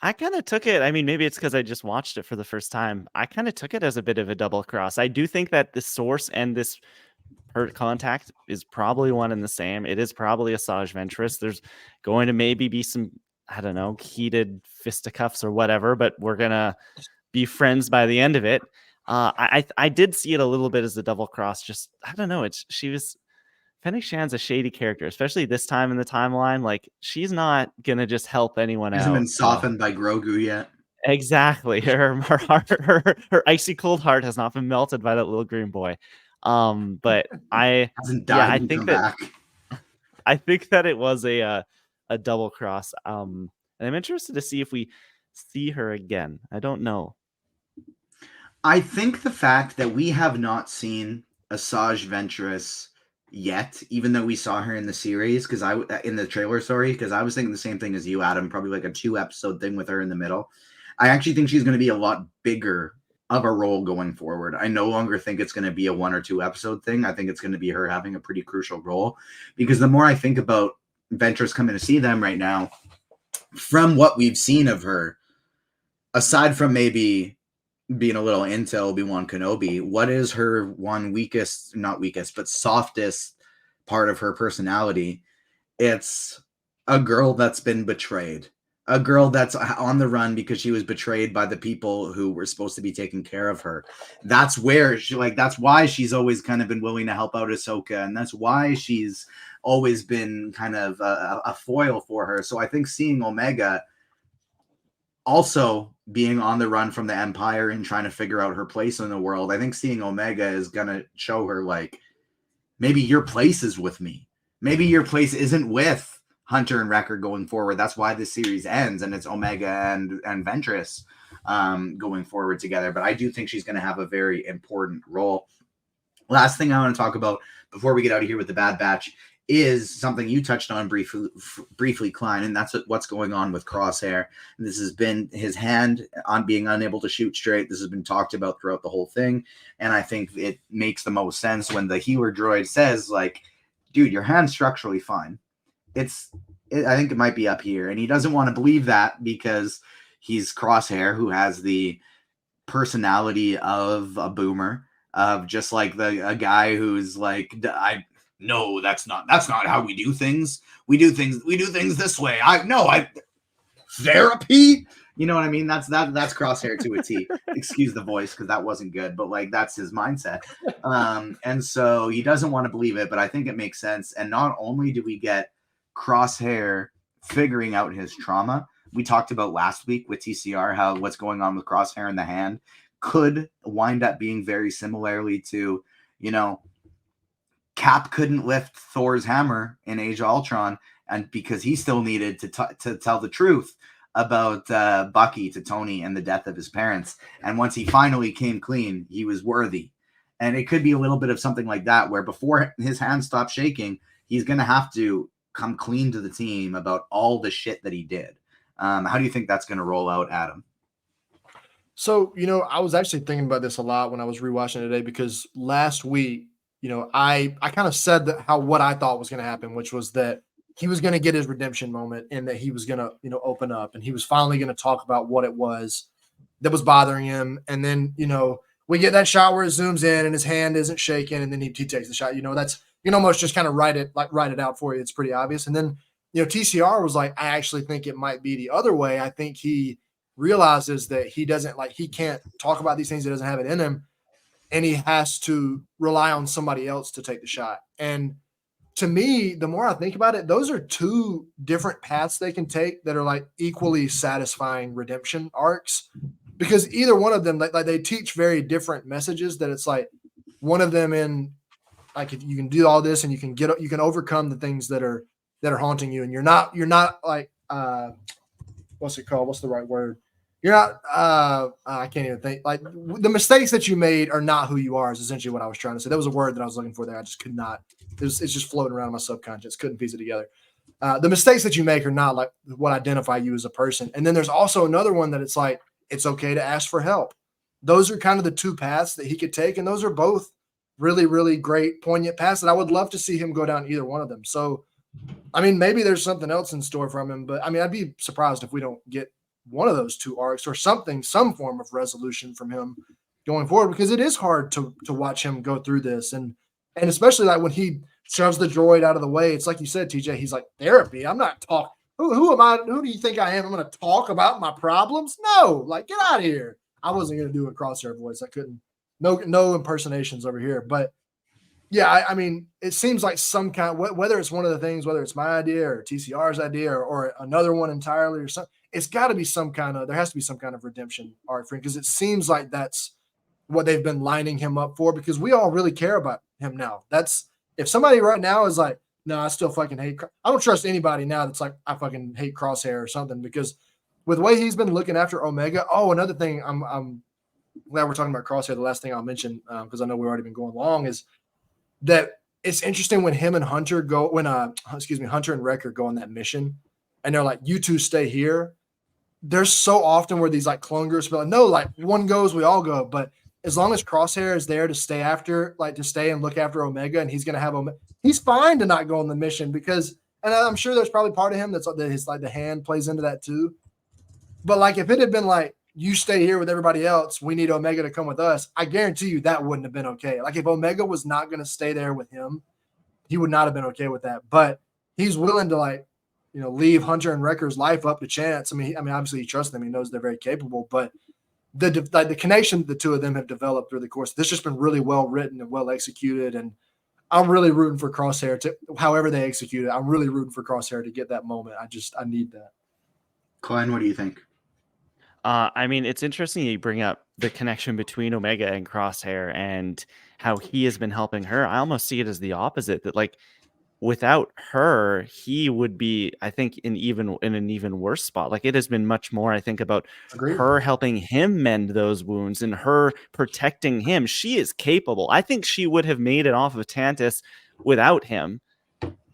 I kind of took it. I mean, maybe it's because I just watched it for the first time. I kind of took it as a bit of a double cross. I do think that the source and this contact is probably one and the same. It is probably Asajj Ventress. There's going to maybe be some, I don't know, heated fisticuffs or whatever, but we're gonna be friends by the end of it. I did see it a little bit as a double cross. Just I don't know. Fennec Shand's a shady character, especially this time in the timeline. Like she's not gonna just help anyone She hasn't out. been softened by Grogu yet. Exactly. Her icy cold heart has not been melted by that little green boy. But Hasn't died and come back. I think that it was a double cross. And I'm interested to see if we see her again. I don't know. I think the fact that we have not seen Asajj Ventress yet, even though we saw her in the series, in the trailer, because I was thinking the same thing as you, Adam, probably like a 2-episode thing with her in the middle. I actually think she's going to be a lot bigger of a role going forward. I no longer think it's going to be a 1 or 2 episode thing. I think it's going to be her having a pretty crucial role, because the more I think about Ventress coming to see them right now, from what we've seen of her, aside from maybe being a little into Obi-Wan Kenobi, what is her one not weakest, but softest part of her personality? It's A girl that's been betrayed. A girl that's on the run because she was betrayed by the people who were supposed to be taking care of her. That's where she like that's why she's always kind of been willing to help out Ahsoka, and that's why she's always been kind of a foil for her. So I think seeing Omega also being on the run from the Empire and trying to figure out her place in the world, I think seeing Omega is gonna show her like maybe your place is with me. Maybe your place isn't with Hunter and Wrecker going forward. That's why this series ends, and it's Omega and Ventress going forward together. But I do think she's going to have a very important role. Last thing I want to talk about before we get out of here with the Bad Batch is something you touched on briefly, Klein, and that's what's going on with Crosshair. This has been his hand on being unable to shoot straight. This has been talked about throughout the whole thing, and I think it makes the most sense when the healer droid says, like, dude, your hand's structurally fine. I think it might be up here, and he doesn't want to believe that because he's Crosshair, who has the personality of a boomer, of just like a guy who's like, no, that's not how we do things. We do things this way. Therapy. You know what I mean? That's Crosshair to a T. Excuse the voice because that wasn't good, but like that's his mindset. And so he doesn't want to believe it, but I think it makes sense. And not only do we get Crosshair figuring out his trauma, we talked about last week with TCR how what's going on with Crosshair in the hand could wind up being very similarly to, Cap couldn't lift Thor's hammer in Age of Ultron, and because he still needed to tell the truth about Bucky to Tony and the death of his parents. And once he finally came clean, he was worthy. And it could be a little bit of something like that, where before his hand stops shaking, he's going to have to come clean to the team about all the shit that he did. How do you think that's going to roll out, Adam? So, I was actually thinking about this a lot when I was rewatching it today, because last week, I kind of said what I thought was going to happen, which was that he was going to get his redemption moment and that he was going to, open up, and he was finally going to talk about what it was that was bothering him. And then, we get that shot where it zooms in and his hand isn't shaking, and then he takes the shot. That's, you can almost just kind of write it out for you. It's pretty obvious. And then, TCR was like, I actually think it might be the other way. I think he realizes that he can't talk about these things. He doesn't have it in him, and he has to rely on somebody else to take the shot. And to me, the more I think about it, those are two different paths they can take that are like equally satisfying redemption arcs, because either one of them, like they teach very different messages. That it's like one of them in like, if you can do all this and you can overcome the things that are haunting you, and you're not like what's it called? What's the right word? You're not, I can't even think. Like, the mistakes that you made are not who you are, is essentially what I was trying to say. That was a word that I was looking for there. I just could not. It's just floating around in my subconscious. Couldn't piece it together. The mistakes that you make are not like what identify you as a person. And then there's also another one that it's like, it's okay to ask for help. Those are kind of the two paths that he could take. And those are both really, really great, poignant paths that I would love to see him go down either one of them. So, I mean, maybe there's something else in store from him, but I mean, I'd be surprised if we don't get one of those two arcs or some form of resolution from him going forward, because it is hard to watch him go through this. And especially like when he shoves the droid out of the way, it's like you said, TJ, he's like, therapy. I'm not talking. Who am I? Who do you think I am? I'm going to talk about my problems? No, like, get out of here. I wasn't going to do a Crosshair voice. I couldn't, no impersonations over here. But yeah, I mean, it seems like some kind, whether it's one of the things, whether it's my idea or TCR's idea or another one entirely or something, it's got to be there has to be some kind of redemption arc for him, because it seems like that's what they've been lining him up for, because we all really care about him now. If somebody right now is like, no, I still fucking hate, I don't trust anybody now that's like, I fucking hate Crosshair or something, because with the way he's been looking after Omega. Oh, another thing, I'm glad we're talking about Crosshair. The last thing I'll mention, because I know we've already been going long, is that it's interesting when him and Hunter Hunter and Wrecker go on that mission, and they're like, you two stay here. There's so often where these like clone groups be like, no, like one goes, we all go. But as long as Crosshair is there to stay and look after Omega, and he's going to have Omega, he's fine to not go on the mission, because, and I'm sure there's probably part of him that his like the hand plays into that too. But like, if it had been like, you stay here with everybody else, we need Omega to come with us, I guarantee you that wouldn't have been okay. Like, if Omega was not going to stay there with him, he would not have been okay with that. But he's willing to like leave Hunter and Wrecker's life up to chance. I mean, obviously he trusts them. He knows they're very capable, but the connection the two of them have developed through the course. This has just been really well written and well executed. And I'm really rooting for Crosshair to, however they execute it. I'm really rooting for Crosshair to get that moment. I need that. Klein, what do you think? I mean, it's interesting you bring up the connection between Omega and Crosshair and how he has been helping her. I almost see it as the opposite, that like without her, he would be, I think, in an even worse spot. Like it has been much more, I think, about Agreed. her helping him mend those wounds and her protecting him. She is capable. I think she would have made it off of Tantus without him.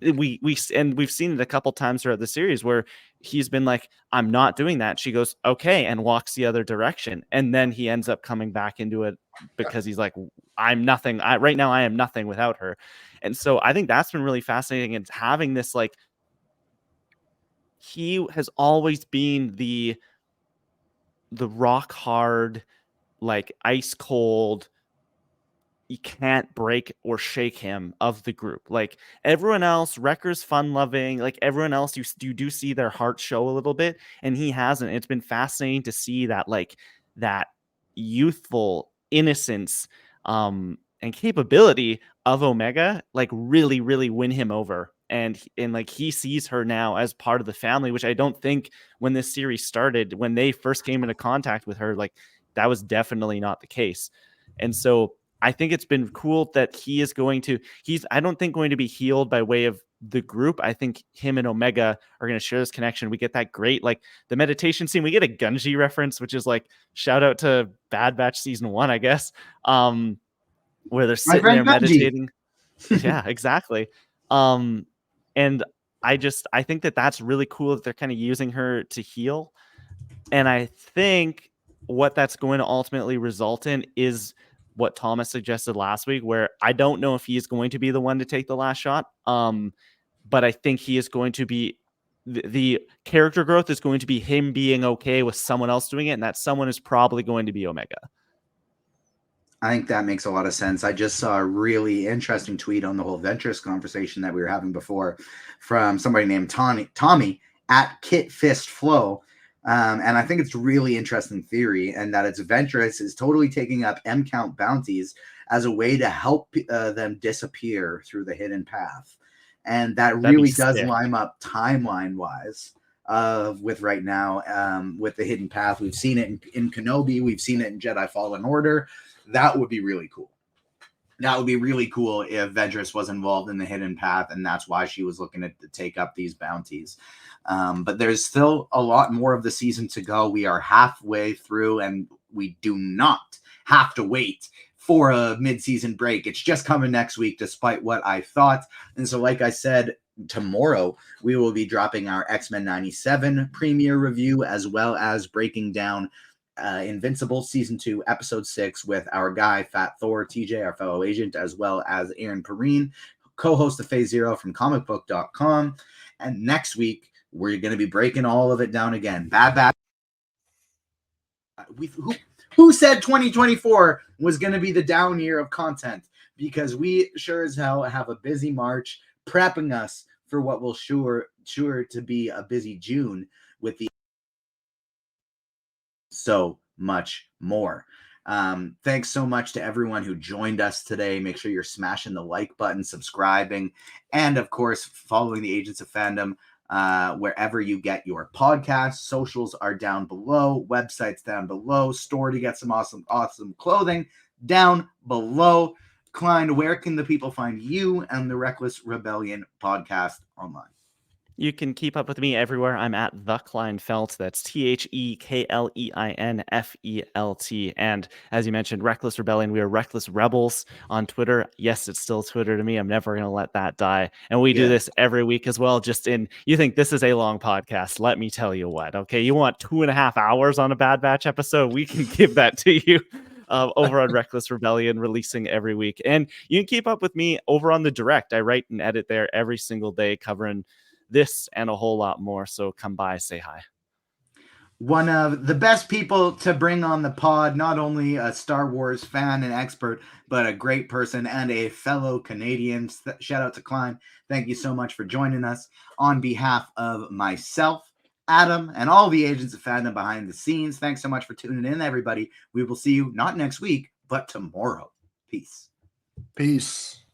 We've seen it a couple times throughout the series where he's been like, I'm not doing that. She goes, okay, and walks the other direction. And then he ends up coming back into it because he's like, I'm nothing. Right now I am nothing without her. And so I think that's been really fascinating. And having this, like, he has always been the rock hard, like ice cold, you can't break or shake him of the group. Like everyone else, Wrecker's fun loving, like everyone else, you do see their heart show a little bit, and he hasn't. It's been fascinating to see that, like, that youthful innocence and capability of Omega, like really, really win him over. And like he sees her now as part of the family, which I don't think when this series started, when they first came into contact with her, like that was definitely not the case. And so I think it's been cool that he's I don't think going to be healed by way of the group. I think him and Omega are going to share this connection. We get that great, like the meditation scene. We get a Gunji reference, which is like shout out to Bad Batch season 1, I guess, where they're sitting there meditating. Yeah, exactly. And I think that's really cool that they're kind of using her to heal. And I think what that's going to ultimately result in is what Thomas suggested last week, where I don't know if he is going to be the one to take the last shot. But I think he is going to be the character growth is going to be him being okay with someone else doing it. And that someone is probably going to be Omega. I think that makes a lot of sense. I just saw a really interesting tweet on the whole Ventress conversation that we were having before from somebody named Tommy at Kit Fist Flow. And I think it's a really interesting theory, and that it's Ventress is totally taking up M count bounties as a way to help them disappear through the hidden path. And that really does line up timeline wise with right now with the hidden path. We've seen it in Kenobi. We've seen it in Jedi Fallen Order. That would be really cool. That would be really cool if Ventress was involved in the hidden path, and that's why she was looking to take up these bounties. But there's still a lot more of the season to go. We are halfway through, and we do not have to wait for a mid-season break. It's just coming next week, despite what I thought. And so, like I said, tomorrow we will be dropping our X-Men 97 premiere review, as well as breaking down Invincible Season 2, Episode 6 with our guy, Fat Thor, TJ, our fellow agent, as well as Aaron Perrine, co-host of Phase Zero from comicbook.com. And next week, we're going to be breaking all of it down again. Bad. Who said 2024 was going to be the down year of content? Because we sure as hell have a busy March prepping us for what will sure to be a busy June with the so much more. Thanks so much to everyone who joined us today. Make sure you're smashing the like button, subscribing, and of course, following the Agents of Fandom wherever you get your podcasts. Socials are down below, websites down below, store to get some awesome clothing down below. Klein, where can the people find you and the Reckless Rebellion podcast online? You can keep up with me everywhere. I'm at the Klein Felt. That's TheKleinFelt. And as you mentioned, Reckless Rebellion. We are Reckless Rebels on Twitter. Yes, it's still Twitter to me. I'm never going to let that die. And we do this every week as well. You think this is a long podcast? Let me tell you what. Okay, you want 2.5 hours on a Bad Batch episode? We can give that to you. Over on Reckless Rebellion, releasing every week. And you can keep up with me over on the Direct. I write and edit there every single day, covering this and a whole lot more. So come by, say hi. one of the best people to bring on the pod, not only a Star Wars fan and expert, but a great person and a fellow Canadian. Shout out to Klein. Thank you so much for joining us. On behalf of myself, Adam, and all the Agents of Fandom behind the scenes, thanks so much for tuning in, everybody. We will see you not next week, but tomorrow. Peace. Peace.